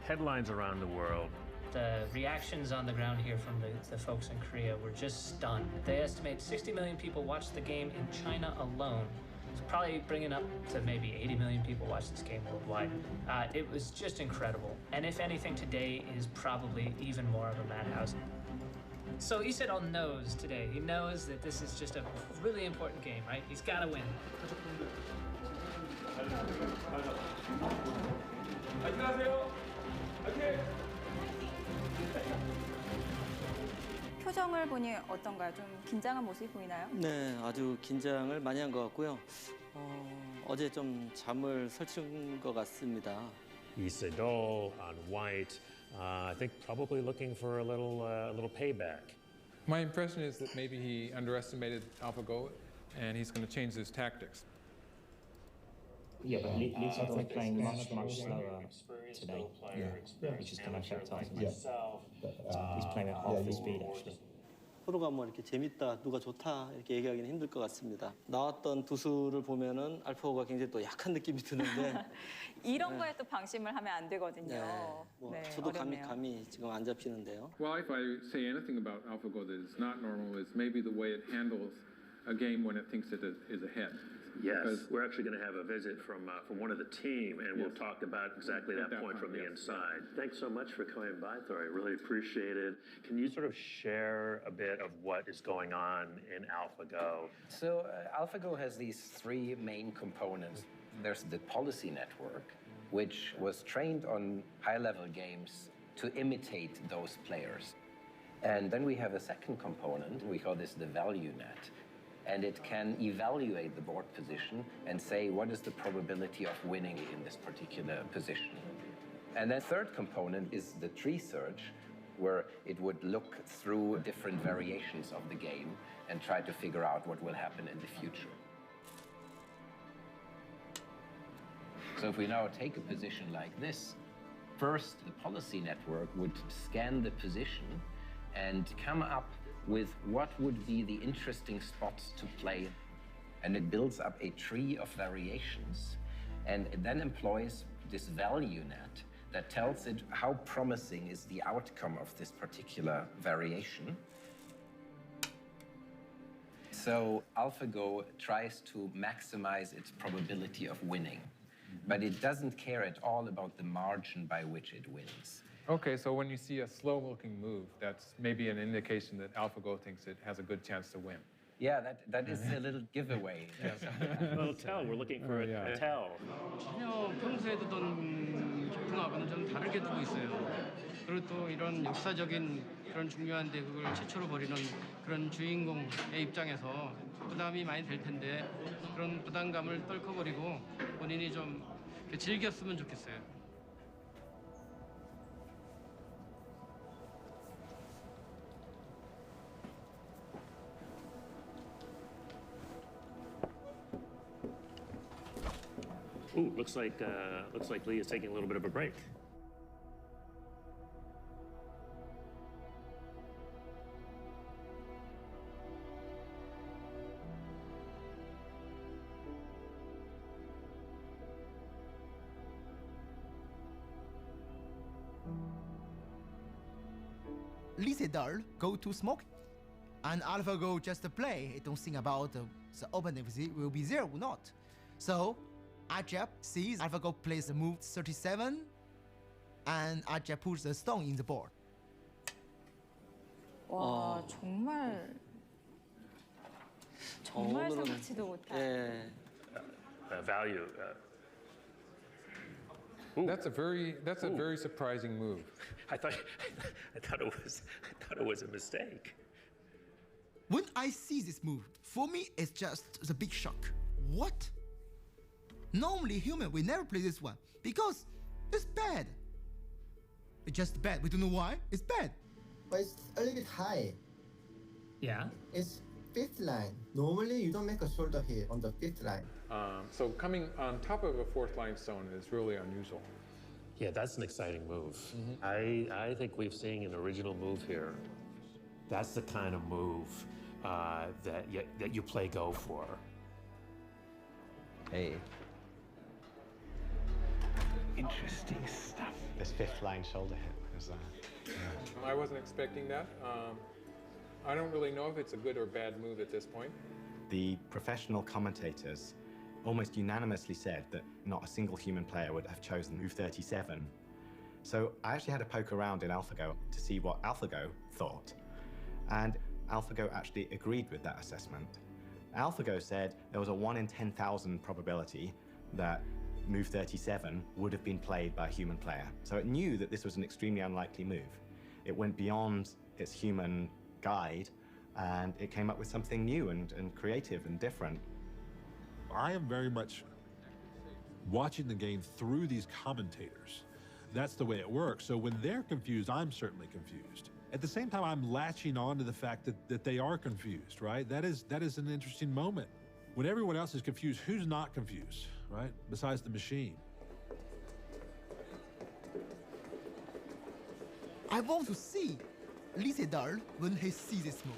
Headlines around the world. The reactions on the ground here from the folks in Korea were just stunned. They estimate 60 million people watched the game in China alone. It's probably bringing up to maybe 80 million people watch this game worldwide. It was just incredible. And if anything, today is probably even more of a madhouse. So Isedal knows today. He knows that this is just a really important game, right? He's got to win. 표정을 보니 어떤가요? 좀 긴장한 모습이 보이나요? 네, 아주 긴장을 많이 한 것 같고요. 어제 좀 잠을 설친 것 같습니다. Isidol on white, I think probably looking for a little payback. My impression is that maybe he underestimated AlphaGo, and he's going to change his tactics. Yeah, but Lisadol is playing much slower today, which is going to affect us. He's playing at half the speed, actually. 서로가 뭐 이렇게 재밌다, 누가 좋다 이렇게 얘기하기는 힘들 것 같습니다. 나왔던 두 수를 보면은 알파고가 굉장히 또 약한 느낌이 드는데 이런 거에 또 방심을 하면 안 되거든요. 뭐 저도 감이 지금 안 잡히는데요. Well, if I say anything about AlphaGo that is not normal, is maybe the way it handles a game when it thinks it is ahead. Yes, we're actually going to have a visit from one of the team, and we'll talk about exactly that point from the inside. Thanks so much for coming by, Thor. I really appreciate it. Can you sort of share a bit of what is going on in AlphaGo? So AlphaGo has these three main components. There's the policy network, which was trained on high-level games to imitate those players. And then we have a second component. We call this the value net. And it can evaluate the board position and say what is the probability of winning in this particular position. And then third component is the tree search, where it would look through different variations of the game and try to figure out what will happen in the future. So if we now take a position like this, first the policy network would scan the position and come up with what would be the interesting spots to play. And it builds up a tree of variations, and it then employs this value net that tells it how promising is the outcome of this particular variation. So AlphaGo tries to maximize its probability of winning, but it doesn't care at all about the margin by which it wins. Okay, so when you see a slow-looking move, that's maybe an indication that AlphaGo thinks it has a good chance to win. Yeah, that is a little giveaway. Well, tell. We're looking for a tell. 전혀 평소에 두던 깊음하고는 좀 다르게 두고 있어요. 그리고 또 이런 역사적인 그런 중요한데 그걸 최초로 벌이는 그런 주인공의 입장에서 부담이 많이 될 텐데 그런 부담감을 떨쳐버리고 본인이 좀 즐겼으면 좋겠어요. Ooh, looks like Lee is taking a little bit of a break. Lisedal go to smoke, and AlphaGo just play. It don't think about the opening will be there or not. So Ajab sees AlphaGo plays the move 37, and Ajab puts the stone in the board. 와, 정말 생각지도 못한. Value. That's a very surprising move. I thought it was a mistake. When I see this move, for me it's just the big shock. What? Normally human will never play this one because it's bad. It's just bad. We don't know why. It's bad. But it's a little bit high. Yeah. It's fifth line. Normally you don't make a shoulder hit on the fifth line. So coming on top of a fourth line stone is really unusual. Yeah, that's an exciting move. I think we've seen an original move here. That's the kind of move that you play Go for. Hey. Interesting stuff. This fifth line shoulder hit was I wasn't expecting that. I don't really know if it's a good or bad move at this point. The professional commentators almost unanimously said that not a single human player would have chosen move 37. So I actually had to poke around in AlphaGo to see what AlphaGo thought. And AlphaGo actually agreed with that assessment. AlphaGo said there was a 1 in 10,000 probability that move 37 would have been played by a human player. So it knew that this was an extremely unlikely move. It went beyond its human guide, and it came up with something new and creative and different. I am very much watching the game through these commentators. That's the way it works. So when they're confused, I'm certainly confused. At the same time, I'm latching on to the fact that they are confused, right? That is an interesting moment. When everyone else is confused, who's not confused, right? Besides the machine. I want to see Lee Sedol when he sees this move.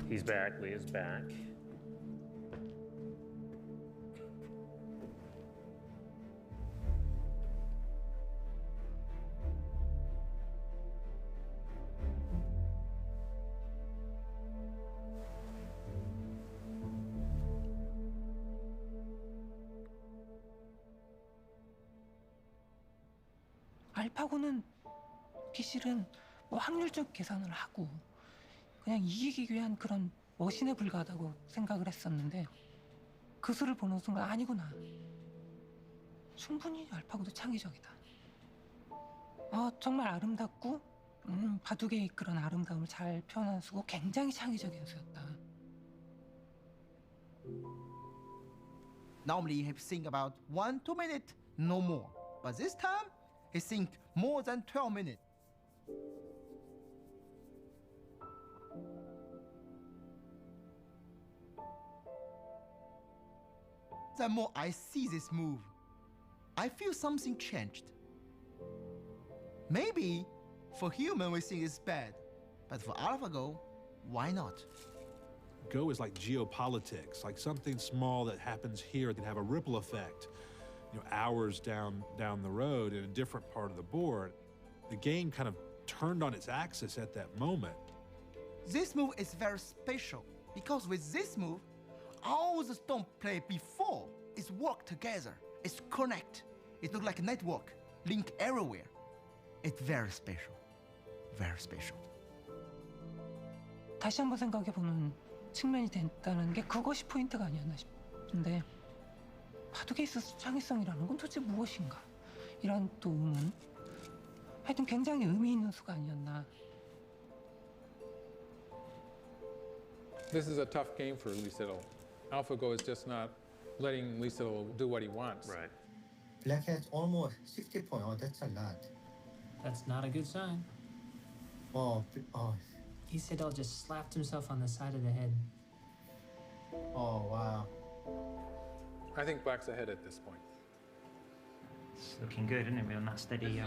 He's back. Lee is back. 알파고는 기실은 뭐 확률적 계산을 하고 그냥 이기기 위한 그런 머신에 불과하다고 생각을 했었는데 그 수를 보는 순간 아니구나. 충분히 알파고도 창의적이다. 정말 아름답고 바둑의 그런 아름다움을 잘 표현한 수고 굉장히 창의적인 수였다. Normally he think about 1-2 minutes, no more. But this time, he think more than 12 minutes. The more I see this move, I feel something changed. Maybe for human we think it's bad, but for AlphaGo, why not? Go is like geopolitics, like something small that happens here can have a ripple effect, hours down the road in a different part of the board. The game kind of turned on its axis at that moment. This move is very special because with this move, all the stone play before is work together. It's connect. It looks like a network, link everywhere. It's very special, very special. 다시 한번 생각해보는 측면이 됐다는 게 그것이 포인트가 아니었나 싶은데 바둑에 있어서 창의성이라는 건 도대체 무엇인가? 이런 또 의문. 하여튼 굉장히 의미 있는 수가 아니었나. This is a tough game for Lee Sedol. AlphaGo is just not letting Lee Sedol do what he wants. Right. Black has almost 60 points. Oh, that's a lot. That's not a good sign. Oh. Lee Sedol just slapped himself on the side of the head. Oh, wow. I think Black's ahead at this point. It's looking good, isn't it? We're on that steady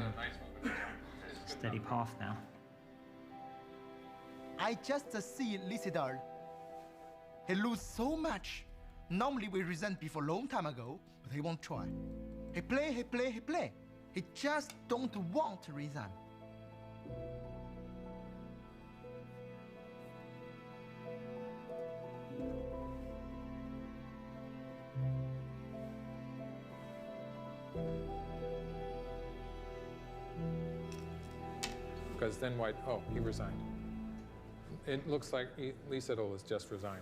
path now. I just see Lee Sedol. He lose so much. Normally we resent before a long time ago, but he won't try. He play. He just don't want to resign. Because then White, he resigned. It looks like Lee Sedol has just resigned.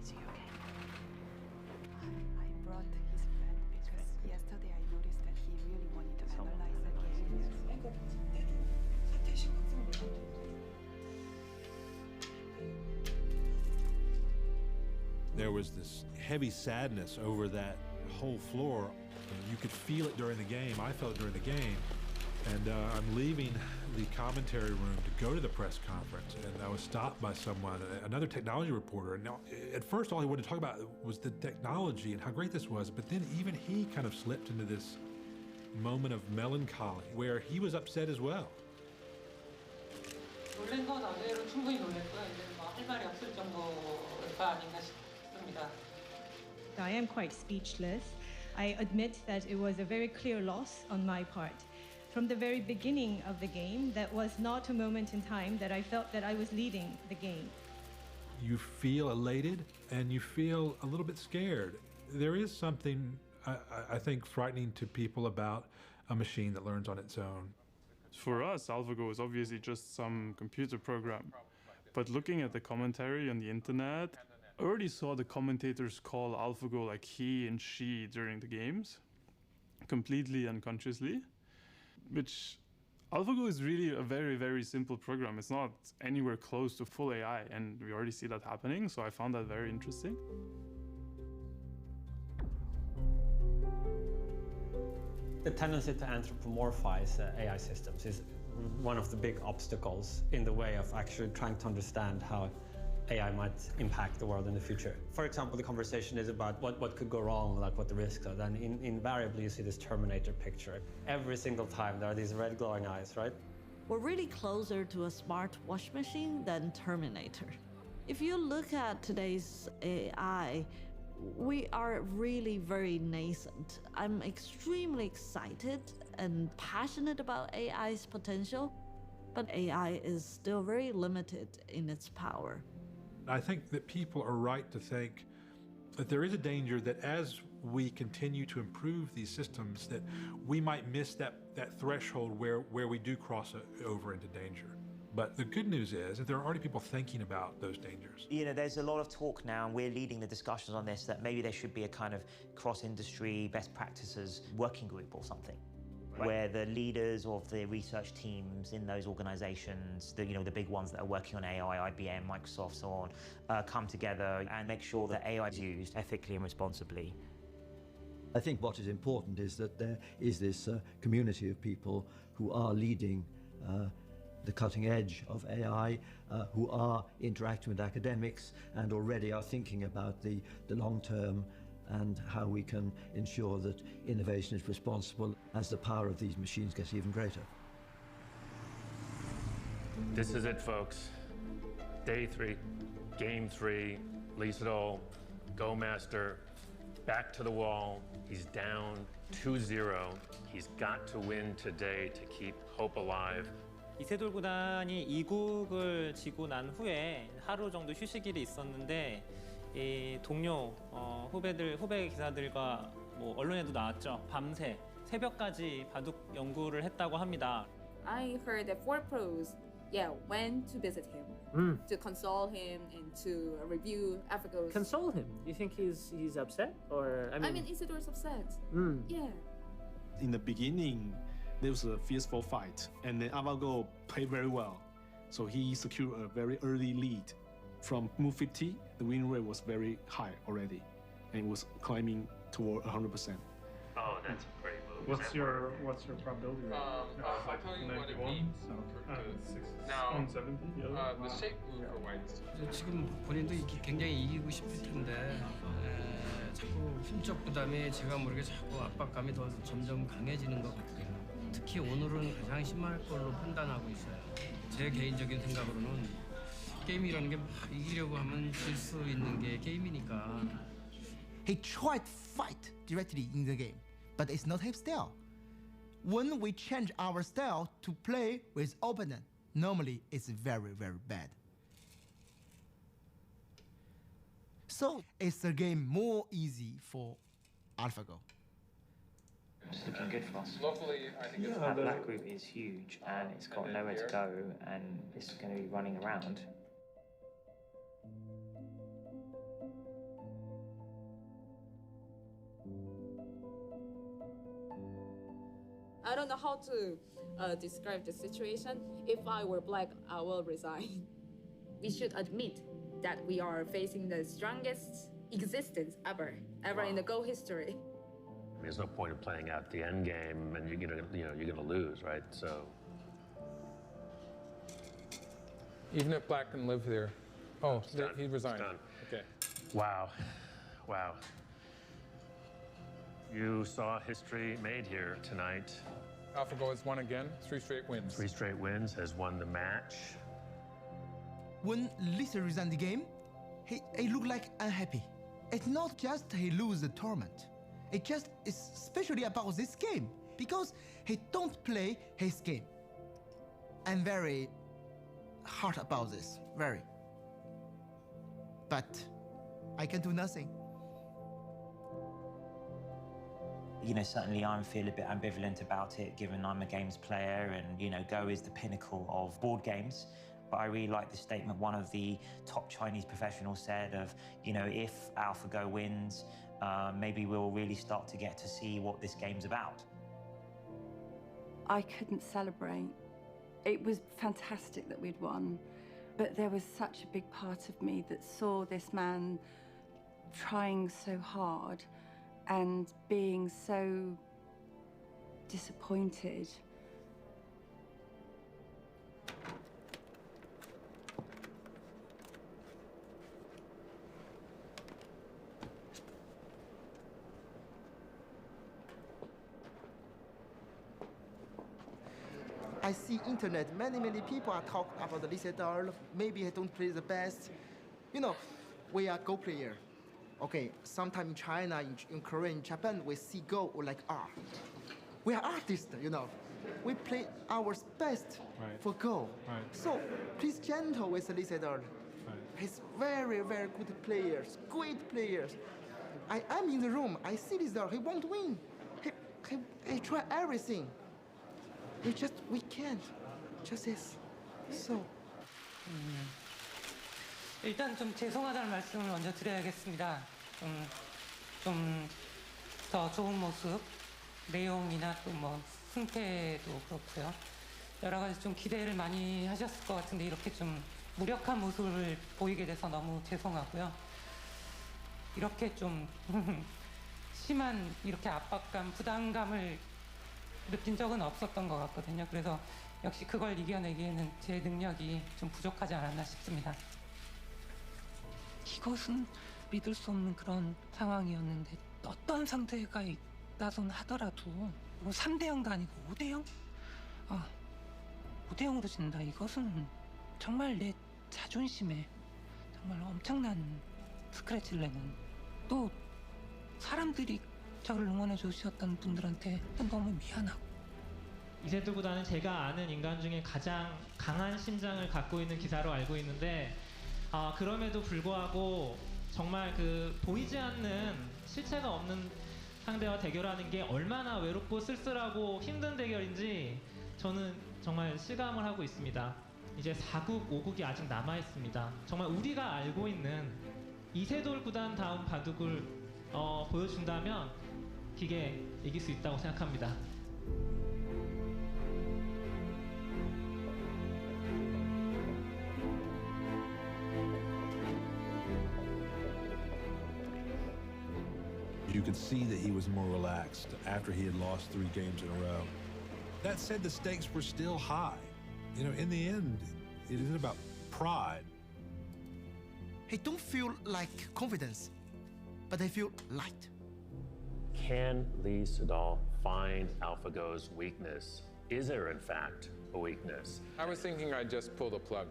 Is he okay? I brought his friend because yesterday I noticed that he really wanted to analyze the game. There was this heavy sadness over that whole floor. You could feel it during the game. I felt it during the game. And I'm leaving the commentary room to go to the press conference, and I was stopped by someone, another technology reporter. And at first, all he wanted to talk about was the technology and how great this was. But then even he kind of slipped into this moment of melancholy where he was upset as well. 놀란 건 아래로 충분히 놀랬고요. 이제 뭐 할 말이 없을 정도가 아닌가 I am quite speechless. I admit that it was a very clear loss on my part. From the very beginning of the game, that was not a moment in time that I felt that I was leading the game. You feel elated and you feel a little bit scared. There is something, I think, frightening to people about a machine that learns on its own. For us, AlphaGo is obviously just some computer program. But looking at the commentary on the internet, I already saw the commentators call AlphaGo like he and she during the games, completely unconsciously, which AlphaGo is really a very, very simple program. It's not anywhere close to full AI, and we already see that happening, so I found that very interesting. The tendency to anthropomorphize AI systems is one of the big obstacles in the way of actually trying to understand how AI might impact the world in the future. For example, the conversation is about what could go wrong, like what the risks are. Then invariably you see this Terminator picture. Every single time there are these red glowing eyes, right? We're really closer to a smart wash machine than Terminator. If you look at today's AI, we are really very nascent. I'm extremely excited and passionate about AI's potential, but AI is still very limited in its power. I think that people are right to think that there is a danger that as we continue to improve these systems, that we might miss that threshold where we do cross over into danger. But the good news is that there are already people thinking about those dangers. You know, there's a lot of talk now, and we're leading the discussions on this, that maybe there should be a kind of cross-industry best practices working group or something, where the leaders of the research teams in those organizations, the big ones that are working on AI, IBM, Microsoft, so on, come together and make sure that AI is used ethically and responsibly. I think what is important is that there is this community of people who are leading the cutting edge of AI, who are interacting with academics and already are thinking about the long term and how we can ensure that innovation is responsible as the power of these machines gets even greater. This is it, folks. Day 3, game 3, Lee Sedol, Go Master, back to the wall. He's down 2-0. He's got to win today to keep hope alive. 이세돌 구단이 2국을 지고 난 후에 하루 정도 휴식일이 있었는데 이 동료 후배 기사들과 뭐 언론에도 나왔죠. 밤새 새벽까지 바둑 연구를 했다고 합니다. I heard that 4Pros, went to visit him, to console him and to review AlphaGo's. Console him? You think he's upset, or I mean Isidor's upset. Yeah. In the beginning, there was a fierce fight, and then AlphaGo played very well, so he secured a very early lead. From move 50, the win rate was very high already, and was climbing toward 100%. Oh, that's a great move. What's your probability rate? I'll tell you what it means. Now, the shape move for whites. 지금 본인도 굉장히 이기고 싶을 텐데 자꾸 힘적 부담에 제가 모르게 자꾸 압박감이 더 점점 강해지는 것 같고요. 특히 오늘은 가장 심할 걸로 판단하고 있어요. 제 개인적인 생각으로는 게임이라는 게 막 이기려고 하면 질 수 있는 게 게임이니까. He tried to fight directly in the game, but it's not his style. When we change our style to play with opponent, normally it's very, very bad. So it's a game more easy for AlphaGo. It's looking good for us. Locally, I think that black group is huge, and it's got nowhere to go, and it's going to be running around. I don't know how to describe the situation. If I were black, I will resign. We should admit that we are facing the strongest existence ever in the Go history. I mean, there's no point in playing out the end game, and you're gonna lose, right? So. Even if Black can live there. Oh, he resigned. Okay. Wow. You saw history made here tonight. AlphaGo has won again, 3 straight wins. 3 straight wins, has won the match. When Lisa resigned the game, he looked like unhappy. it's not just he lose the tournament. It just is especially about this game because he don't play his game. I'm very hard about this, very. But I can do nothing. You know, certainly I feel a bit ambivalent about it, given I'm a games player and, you know, Go is the pinnacle of board games. But I really like the statement one of the top Chinese professionals said of, you know, if AlphaGo wins, maybe we'll really start to get to see what this game's about. I couldn't celebrate. It was fantastic that we'd won, but there was such a big part of me that saw this man trying so hard and being so disappointed. I see internet, many people are talking about the Lee Sedol. Maybe he don't play the best. You know, we are Go player. Okay, sometime in China, in Korea, in Japan, we see Go like art. We are artists, you know. We play our best for Go. Right. So please gentle with Lee Sedol. He's very good players, great players. I'm in the room, I see Lee Sedol, he won't win. He try everything. We can't. Just this. So. 일단 좀 죄송하다는 말씀을 먼저 드려야겠습니다. 좀 더 좋은 모습, 내용이나 또 뭐 승패도 그렇고요. 여러 가지 좀 기대를 많이 하셨을 것 같은데 이렇게 좀 무력한 모습을 보이게 돼서 너무 죄송하고요. 이렇게 좀 심한 이렇게 압박감, 부담감을 느낀 적은 없었던 것 같거든요. 그래서 역시 그걸 이겨내기에는 제 능력이 좀 부족하지 않았나 싶습니다. 이것은 믿을 수 없는 그런 상황이었는데 어떤 상태가 있다손 하더라도 3대0도 아니고 5대0? 5대0으로 진다. 이것은 정말 내 자존심에 정말 엄청난 스크래치를 내는, 또 사람들이 저를 응원해 주셨던 분들한테 너무 미안하고. 이세돌 구단은 제가 아는 인간 중에 가장 강한 심장을 갖고 있는 기사로 알고 있는데 그럼에도 불구하고 정말 그 보이지 않는 실체가 없는 상대와 대결하는 게 얼마나 외롭고 쓸쓸하고 힘든 대결인지 저는 정말 실감을 하고 있습니다. 이제 4국, 5국이 아직 남아 있습니다. 정말 우리가 알고 있는 이세돌 구단 다운 바둑을 보여준다면 기계 이길 수 있다고 생각합니다. You could see that he was more relaxed after he had lost 3 games in a row. That said, the stakes were still high. You know, in the end, it isn't about pride. He don't feel like confidence, but I feel light. Can Lee Sedol find AlphaGo's weakness? Is there, in fact, a weakness? I was thinking I'd just pull the plug.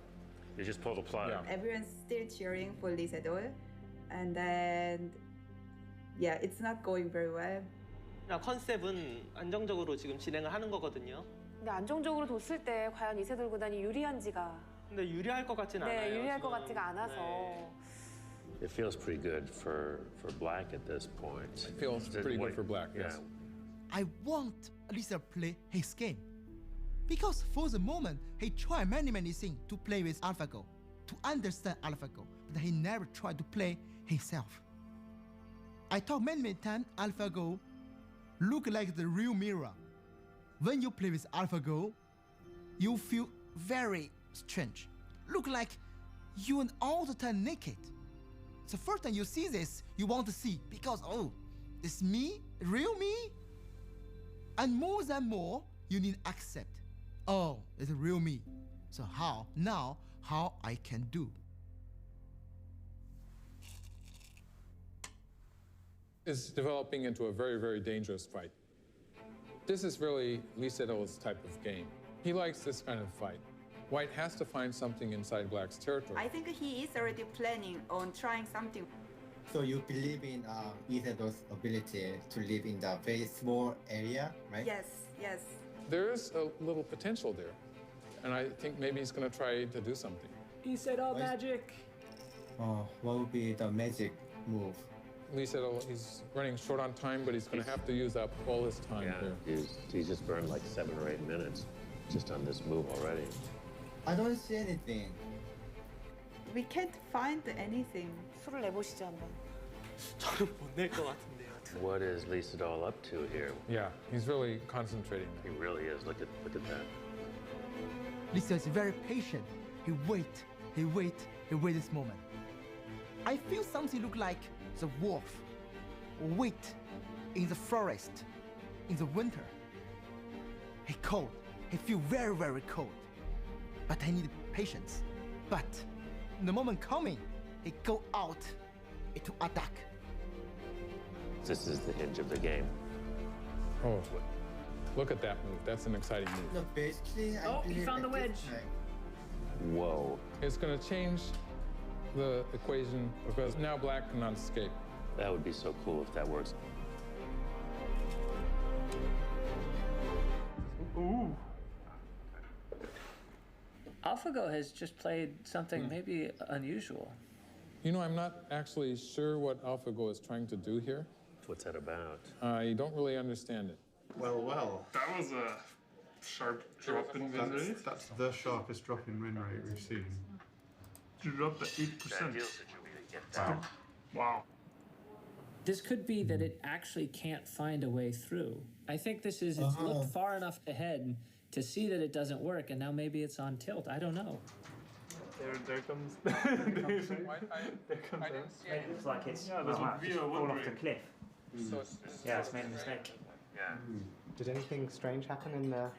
You just pull the plug? Yeah. Everyone's still cheering for Lee Sedol, and then yeah, it's not going very well. 컨셉은 안정적으로 지금 진행을 하는 거거든요. 근데 안정적으로 뒀을 때 과연 이세돌 구단이 유리한지가. 근데 유리할 것 같진 않아요. 네, 유리할 것 지금. 같지가 않아서. 네. It feels pretty good for Black at this point. It feels pretty good for Black, yes. I want Lisa play his game. Because for the moment, he tried many things to play with AlphaGo, to understand AlphaGo, but he never tried to play himself. I talk many times, AlphaGo look like the real mirror. When you play with AlphaGo, you feel very strange. Look like you are all the time naked. The first time you see this, you want to see because, oh, it's me, real me? And more than more, you need to accept, oh, it's real me. So how I can do? Is developing into a very dangerous fight. This is really Lee Sedol's type of game. He likes this kind of fight. White has to find something inside Black's territory. I think he is already planning on trying something. So you believe in Isado's ability to live in the very small area, right? Yes, yes. There's a little potential there. And I think maybe he's going to try to do something. He said all magic. What would be the magic move? Lee said he's running short on time, but he's going to have to use up all his time here. He's just burned like 7 or 8 minutes just on this move already. I don't see anything. We can't find anything. 술을 내보시죠 한번. 저는 못 낼 것 같은데요. What is Lee Sedol up to here? Yeah, he's really concentrating. He really is. Look at that. Lisa is very patient. He wait this moment. I feel something look like the wolf wait in the forest in the winter. He cold. He feel very, very cold. But I need patience. But the moment coming, he go out to attack. This is the hinge of the game. Oh, look at that move. That's an exciting move. No, basically, I he found the wedge. Whoa. It's going to change the equation because now black cannot escape. That would be so cool if that works. Ooh. AlphaGo has just played something maybe unusual. You know, I'm not actually sure what AlphaGo is trying to do here. What's that about? I don't really understand it. Well. That was a sharp drop in win rate. That's the sharpest drop in win rate we've seen. You dropped at 8%. Wow. Wow. This could be that it actually can't find a way through. I think this is, it's looked far enough ahead to see that it doesn't work, and now maybe it's on tilt. I don't know. There comes. I didn't see it. It's like it's fallen off the cliff. Yeah, it's made a mistake. Yeah. Did anything strange happen in the...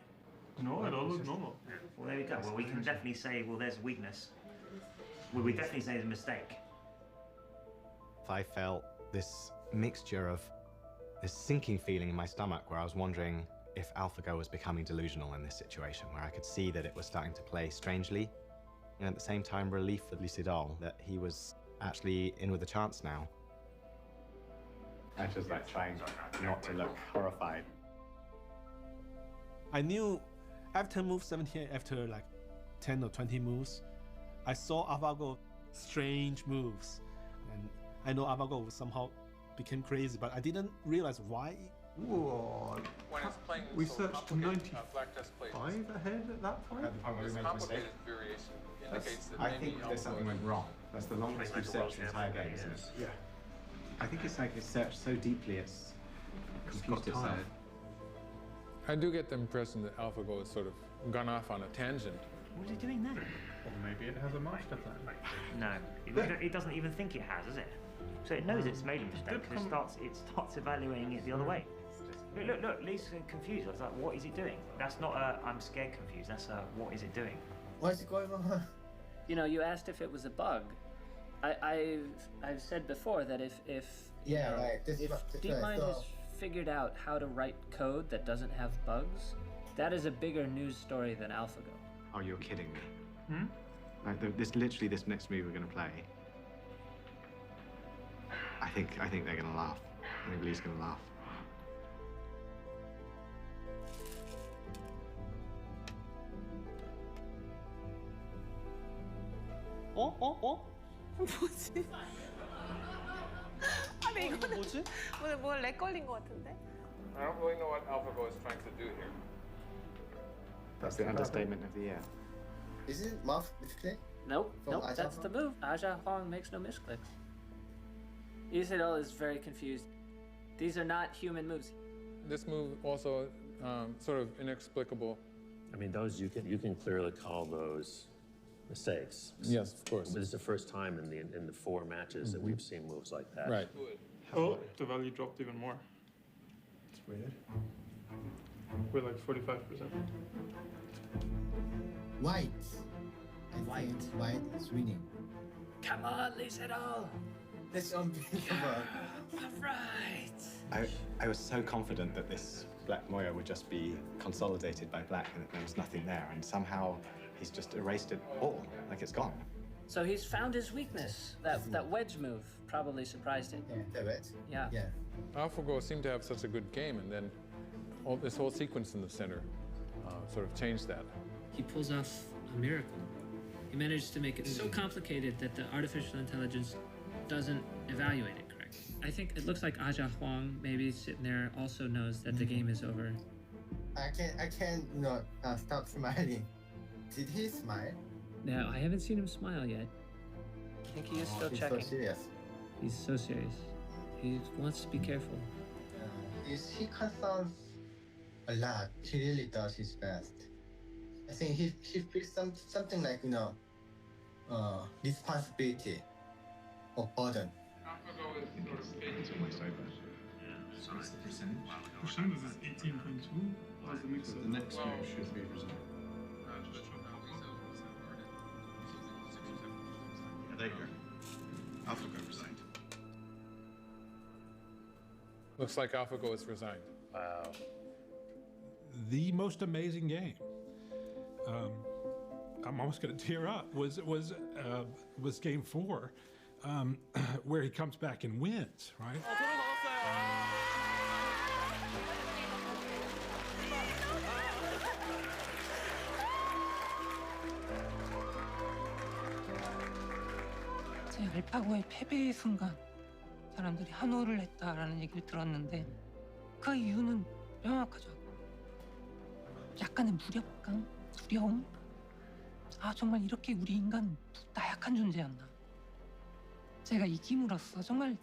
No, it all looked normal. Well, there we go. Well, we can definitely say, well, there's a weakness. Well, we definitely say it's a mistake. I felt this mixture of this sinking feeling in my stomach where I was wondering if AlphaGo was becoming delusional in this situation, where I could see that it was starting to play strangely, and at the same time relief for Lee Sedol that he was actually in with a chance now. I was just like trying not to look horrified. I knew after move 17, after like 10 or 20 moves, I saw AlphaGo strange moves. And I know AlphaGo somehow became crazy, but I didn't realize why. Whoa. When it's playing We so searched to complicated, 95 black test plays. ahead at that point? This complicated variation indicates that I maybe think there's something went wrong. That's the longest we've searched the entire game, isn't it? Yeah. I think it's like it's searched so deeply it's confused itself. I do get the impression that AlphaGo has sort of gone off on a tangent. What is he doing there? Or maybe it has a master plan. No, it doesn't even think it has, does it? So it knows it's made a mistake because it starts evaluating it the other way. Look, Lee's confused. I was like, what is it doing? That's not a I'm scared confused, that's a what is it doing? What's going on? You know, you asked if it was a bug. I've said before that if DeepMind has figured out how to write code that doesn't have bugs, that is a bigger news story than AlphaGo. Oh, you're kidding me. Like this next move we're going to play. I think they're going to laugh. I think Lee's going to laugh. 뭐지? 아니 이거는 뭐지? 뭘 렉 걸린 것 같은데? I don't really know what AlphaGo is trying to do here. That's the understatement of the year. Is it mouse misclick? Nope, that's the move. Aja Huang makes no misclicks. Isidol is very confused. These are not human moves. This move also sort of inexplicable. I mean, those you can clearly call those mistakes. Yes, of course. This is the first time in the 4 matches that we've seen moves like that. Right. Oh, the value dropped even more. It's weird. We're like 45%. White. I think white is winning. Come on, Isidol. That's unbelievable. All right. I was so confident that this black Moya would just be consolidated by black and that there was nothing there, and somehow he's just erased it all, like it's gone. So he's found his weakness. That wedge move probably surprised him. Yeah, the wedge. Yeah. Yeah. AlphaGo seemed to have such a good game, and then this whole sequence in the center sort of changed that. He pulls off a miracle. He managed to make it so complicated that the artificial intelligence doesn't evaluate it correctly. I think it looks like Aja Huang, maybe sitting there, also knows that the game is over. I can't stop smiling. Did he smile? No, I haven't seen him smile yet. I think he is still He's checking. so serious. He's so serious. He wants to be careful. He concerns a lot. He really does his best. I think he feels something like responsibility or burden. So what's the percentage? Percentage is 18.2. The next year should be resigned. There you go. AlphaGo resigned. Looks like AlphaGo is resigned. Wow. The most amazing game. I'm almost going to tear up. Was game 4, where he comes back and wins, right? 제 알파고의 패배의 순간 사람들이 한호를 했다라는 얘기를 들었는데 그 이유는 명확하죠. 약간의 무력감, 두려움. 아 정말 이렇게 우리 인간 나약한 존재였나. 제가 이김으로써 정말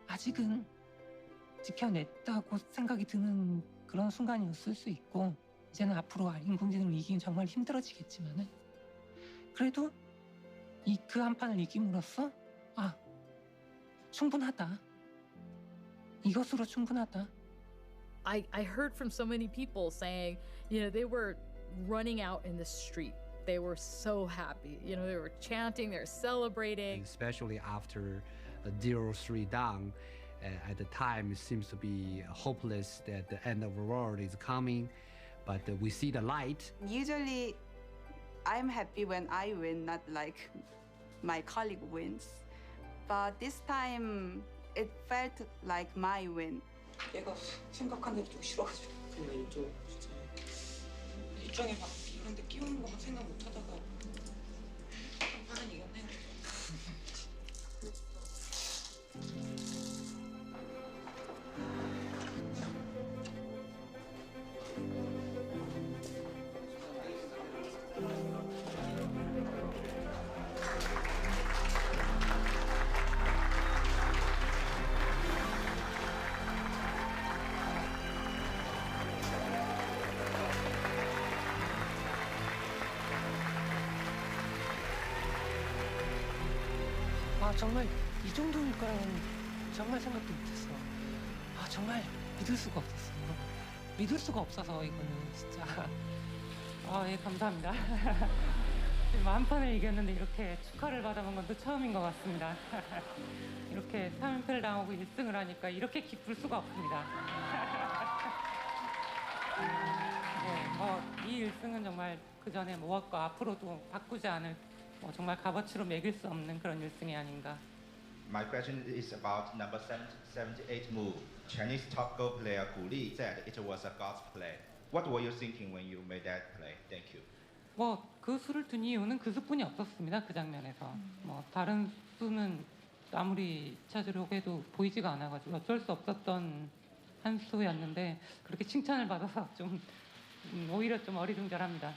아직은 지켜냈다고 생각이 드는 그런 순간이었을 수 있고 이제는 앞으로 인공지능을 이기긴 정말 힘들어지겠지만은 그래도 그 한 판을 이김으로써 아 충분하다. 이것으로 충분하다. I heard from so many people saying, they were running out in the street. They were so happy. They were chanting, they were celebrating. Especially after 0-3 down, at the time it seems to be hopeless that the end of the world is coming, but we see the light. Usually, I'm happy when I win, not like my colleague wins. But this time, it felt like my win. 얘가 생각한 대로 좀 싫어가지고 정말 일종 진짜 일정에 막 이런 데 끼우는 거만 생각 못 하다가 한 판은 이겼네. 아 정말 이 정도일 거라는 정말 생각도 못했어. 아 정말 믿을 수가 없었어. 믿을 수가 없어서 이거는 진짜. 아 예 감사합니다. 지금 한 판을 이겼는데 이렇게 축하를 받아본 건 또 처음인 것 같습니다. 이렇게 3연패를 당하고 1승을 하니까 이렇게 기쁠 수가 없습니다. 네, 이 1승은 정말 그 전에 모았고 앞으로도 바꾸지 않을 정말 값어치로 매길 수 없는 그런 1승이 아닌가. My question is about number 78 move. Chinese top Go player Gu Li said it was a God's play. What were you thinking when you made that play? Thank you. 그 수를 둔 이유는 그 수뿐이 없었습니다. 그 장면에서. 다른 수는 아무리 찾으려고 해도 보이지가 않아가지고 어쩔 수 없었던 한 수였는데 그렇게 칭찬을 받아서 좀 오히려 좀 어리둥절합니다.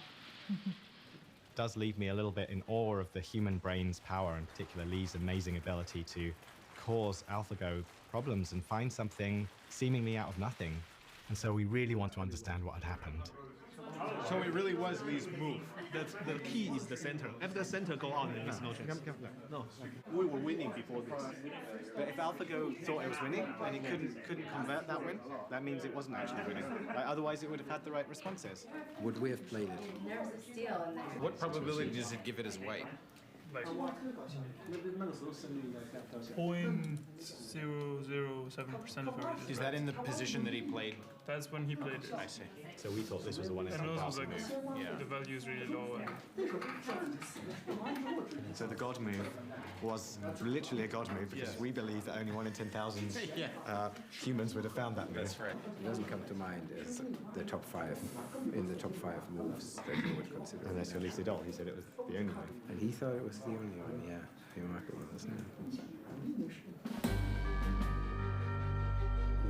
Does leave me a little bit in awe of the human brain's power, in particular Lee's amazing ability to cause AlphaGo problems and find something seemingly out of nothing. And so we really want to understand what had happened. So it really was Lee's move. The key is the center. If the center go on, then it's no chance. No, we were winning before this. But if AlphaGo thought it was winning and it couldn't convert that win, that means it wasn't actually winning. Right? Otherwise, it would have had the right responses. Would we have played it? There's a steal in there. What probability does it give it as weight? Like 0.007% of everything. Is that in the position that he played? That's when he played it. I see. So we thought this was the one. And also, like, the value is really low. And So the God move was literally a God move because we believe that only 1 in 10,000 humans would have found that move. That's right. It doesn't come to mind as the top 5 moves that you would consider. Unless you're Lisa Doll, he said it was the only one. And he thought it was the only one, yeah. Remarkable, isn't it?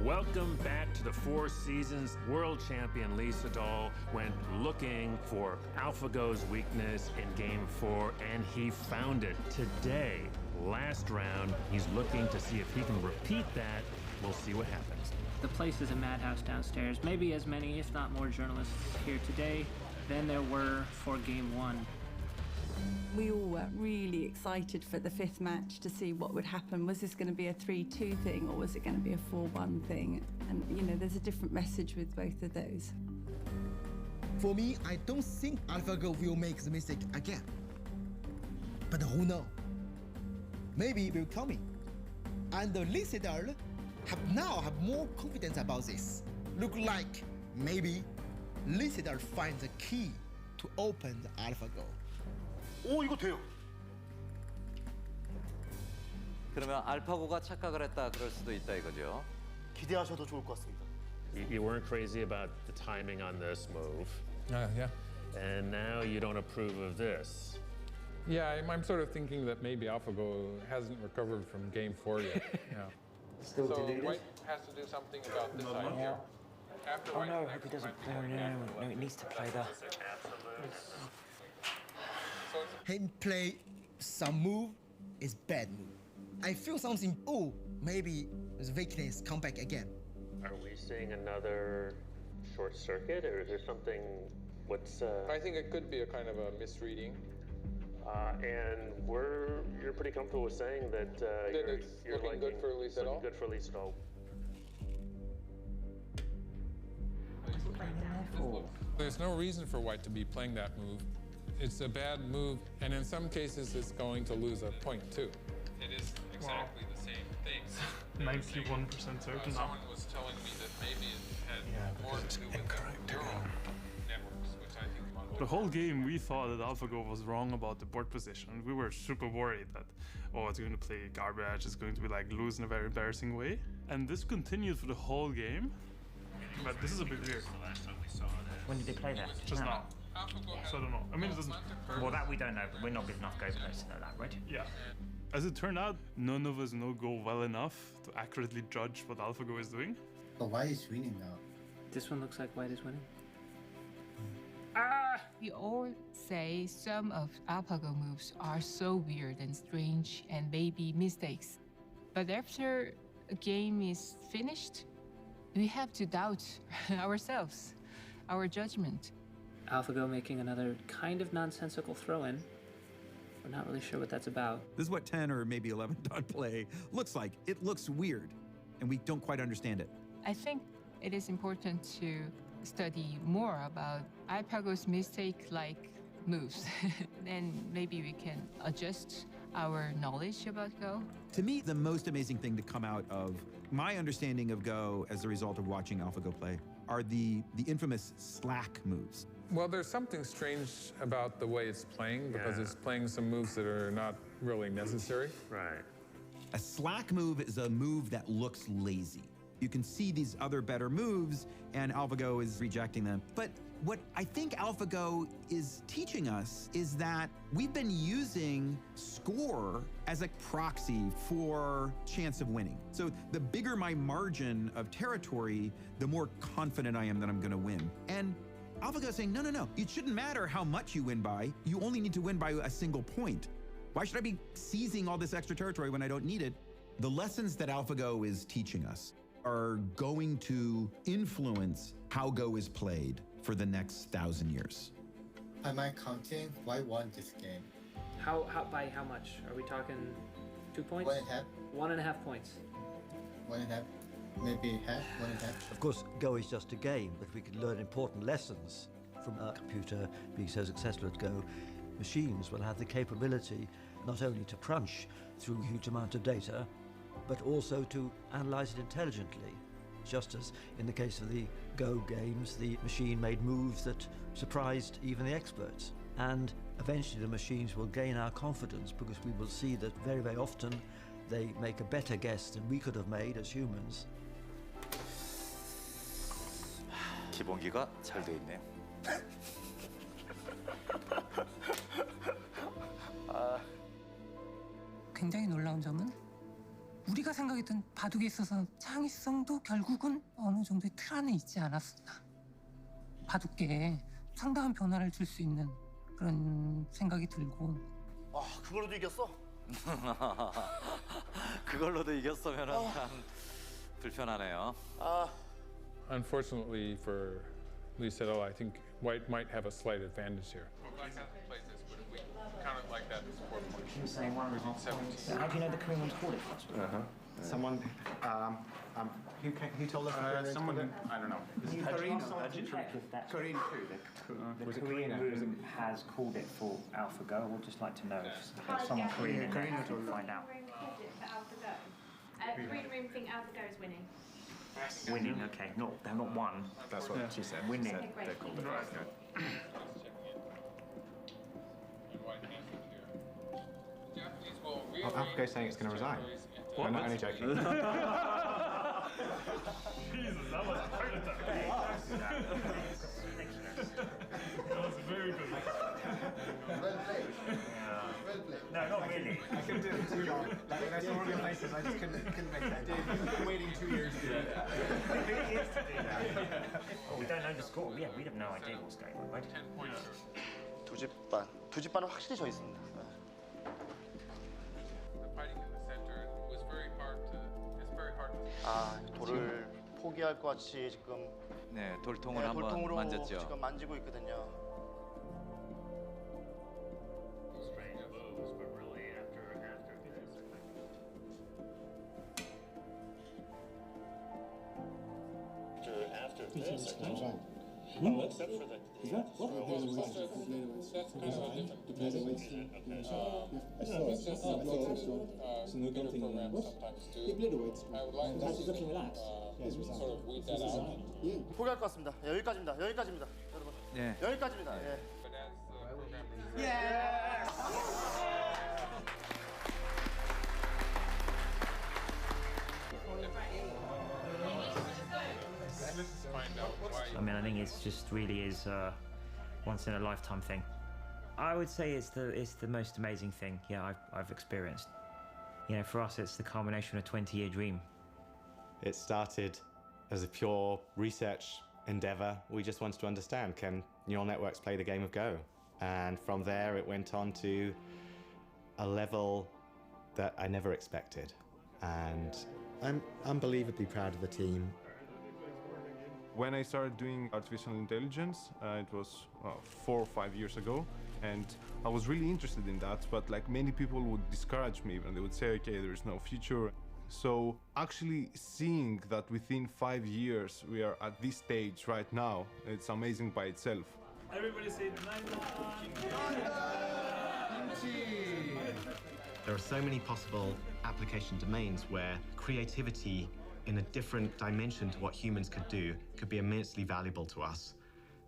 Welcome back to the Four Seasons. World champion Lisa Doll went looking for AlphaGo's weakness in Game 4, and he found it. Today, last round, he's looking to see if he can repeat that. We'll see what happens. The place is a madhouse downstairs. Maybe as many, if not more, journalists here today than there were for Game 1. We all were really excited for the 5th match to see what would happen. Was this going to be a 3-2 thing, or was it going to be a 4-1 thing? And, you know, there's a different message with both of those. For me, I don't think AlphaGo will make the mistake again. But who knows? Maybe it will coming. And Lisa Doll now have more confidence about this. Look like maybe Lisa Doll finds the key to open the AlphaGo. 오, 이거 돼요. 그러면 알파고가 착각을 했다 그럴 수도 있다 이거죠. 기대하셔도 좋을 것 같습니다. You weren't crazy about the timing on this move. Yeah. And now you don't approve of this. Yeah, I'm sort of thinking that maybe AlphaGo hasn't recovered from Game 4 yet. Yeah. Still so deluded? White has to do something about this side here. After Oh no, I hope he doesn't play no, it needs to play that. Him play some move is bad move. I feel something, oh, maybe the weakness come back again. Are we seeing another short circuit, or is there something, I think it could be a kind of a misreading. And you're pretty comfortable with saying that you're looking good for Lisa Doll? Good for Lisa Doll. There's no reason for White to be playing that move. It's a bad move, and in some cases, it's going to lose a point too. It is exactly the same thing. 91% certain now. Someone was telling me that maybe it had more to do with the neural networks, which I think The whole game, we thought that AlphaGo was wrong about the board position. We were super worried that, oh, it's going to play garbage, it's going to be like lose in a very embarrassing way. And this continued for the whole game. But this is a bit weird. When did they play that? Just now. So I don't know. I mean, it doesn't. Well, that we don't know, but we're not good enough Go players to know that, right? Yeah. As it turned out, none of us know Go well enough to accurately judge what AlphaGo is doing. But White is winning now. This one looks like White is winning. We all say some of AlphaGo moves are so weird and strange and maybe mistakes. But after a game is finished, we have to doubt ourselves, our judgment. AlphaGo making another kind of nonsensical throw-in. We're not really sure what that's about. This is what 10 or maybe 11 dot play looks like. It looks weird, and we don't quite understand it. I think it is important to study more about AlphaGo's mistake-like moves. Then maybe we can adjust our knowledge about Go. To me, the most amazing thing to come out of my understanding of Go as a result of watching AlphaGo play are the infamous slack moves. Well, there's something strange about the way it's playing because it's playing some moves that are not really necessary. Right. A slack move is a move that looks lazy. You can see these other better moves, and AlphaGo is rejecting them. But what I think AlphaGo is teaching us is that we've been using score as a proxy for chance of winning. So the bigger my margin of territory, the more confident I am that I'm going to win. And AlphaGo is saying, no, it shouldn't matter how much you win by. You only need to win by a single point. Why should I be seizing all this extra territory when I don't need it? The lessons that AlphaGo is teaching us are going to influence how Go is played for the next 1,000 years. By my counting, White won this game. How by how much? Are we talking 2 points? 1.5. 1.5 points. 1.5. Maybe half, 1.5. Of course, Go is just a game, but we could learn important lessons from a computer being so successful at Go. Machines will have the capability not only to crunch through a huge amount of data, but also to analyze it intelligently. Just as in the case of the Go games, the machine made moves that surprised even the experts. And Eventually the machines will gain our confidence because we will see that very, very often they make a better guess than we could have made as humans. 기본기가 잘 돼 있네요. 굉장히 놀라운 점은 우리가 생각했던 바둑에 있어서 창의성도 결국은 어느 정도의 틀 안에 있지 않았었나. 바둑계에 상당한 변화를 줄 수 있는 그런 생각이 들고. 아, 그걸로도 이겼어? 그걸로도 이겼으면은 참 불편하네요. Unfortunately for Lee Sedol, I think White might have a slight advantage here. Black hasn't played this, but if we count it like that, it's 4 points. You're saying one result. How do you know the Korean one's called it first? Someone, who told us? Someone, I don't know. Korean, check if that's Korean the Korean room has called it for AlphaGo. We'd just like to know if there's someone Korean in there to find out. Korean room think AlphaGo is winning. Winning, okay, not won. That's what she said. Winning. She said they called it. Okay. Well, AlphaGo's saying it's going to resign. What? I'm not only joking. Jesus, that was a heart attack. That was very good. Well played. Well played. No, not really. I couldn't do it too long. Like when I saw all your faces, I just couldn't make that. You've been waiting 2 years to do that. 2 years to do that. Oh, we don't know the score. Yeah, we have no idea what's going on, right? 두 집반은 확실히 져 있습니다. 아, 돌을 포기할 것 같이 지금 네, 돌통을 한번 돌통으로 만졌죠. 지금 만지고 있거든요. After this, well, except for the 포기할 것 같습니다. 여기까지입니다. 여기까지입니다, 여러분. 네. 여기까지입니다. 예. I mean, I think it's just really is a once in a lifetime thing. I would say it's the most amazing thing, yeah, I've experienced. You know, for us, it's the culmination of a 20-year dream. It started as a pure research endeavor. We just wanted to understand, can neural networks play the game of Go? And from there, it went on to a level that I never expected. And I'm unbelievably proud of the team. When I started doing artificial intelligence, it was 4 or 5 years ago, and I was really interested in that, but like many people would discourage me and they would say, okay, there is no future. So actually seeing that within 5 years we are at this stage right now, it's amazing by itself. Everybody say There are so many possible application domains where creativity in a different dimension to what humans could do could be immensely valuable to us.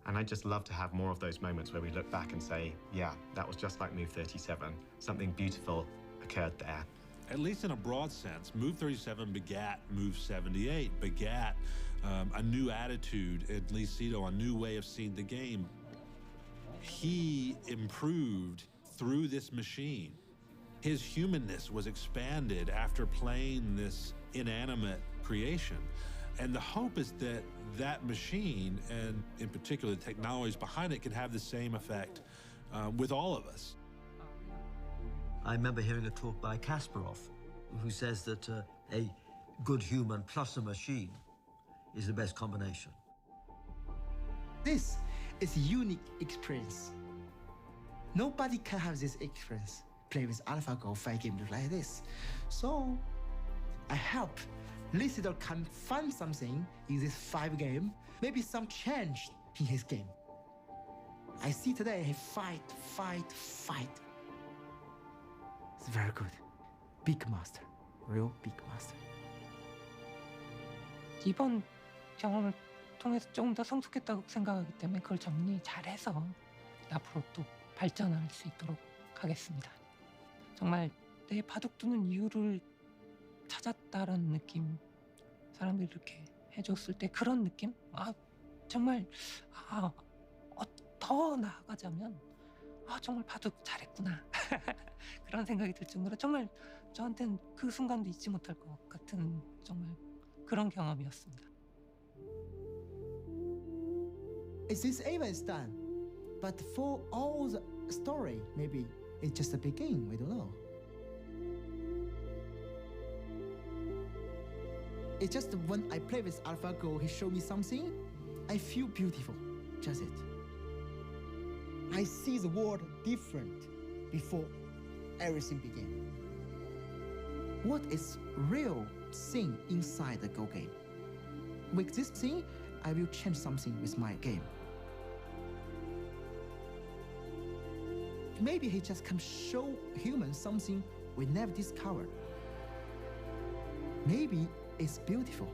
And I'd just love to have more of those moments where we look back and say, yeah, that was just like Move 37. Something beautiful occurred there. At least in a broad sense, Move 37 begat Move 78, begat a new attitude at Lee Sedol, a new way of seeing the game. He improved through this machine. His humanness was expanded after playing this inanimate creation. And the hope is that that machine, and in particular the technologies behind it, can have the same effect with all of us. I remember hearing a talk by Kasparov, who says that a good human plus a machine is the best combination. This is a unique experience. Nobody can have this experience, play with AlphaGo 5 games like this. So I hope Lee Sedol can find something in this 5 game, maybe some change in his game. I see today he fight. It's very good. Big master, real big master. 이번 경험을 통해서 조금 더 성숙했다고 생각하기 때문에 그걸 정리 잘해서 앞으로 또 발전할 수 있도록 하겠습니다. 정말 내 바둑 두는 이유를 찾았다라는 느낌, 사람들이 이렇게 해줬을 때 그런 느낌? 정말 더 나아가자면 정말 바둑 잘했구나 그런 생각이 들 정도로 정말 저한테는 그 순간도 잊지 못할 것 같은 정말 그런 경험이었습니다. It seems Ava is done, but for all the story, maybe it's just a beginning. We don't know. It's just when I play with AlphaGo, he showed me something. I feel beautiful. Just it. I see the world different before everything began. What is real thing inside the Go game? With this thing, I will change something with my game. Maybe he just can show humans something we never discovered. Maybe it's beautiful.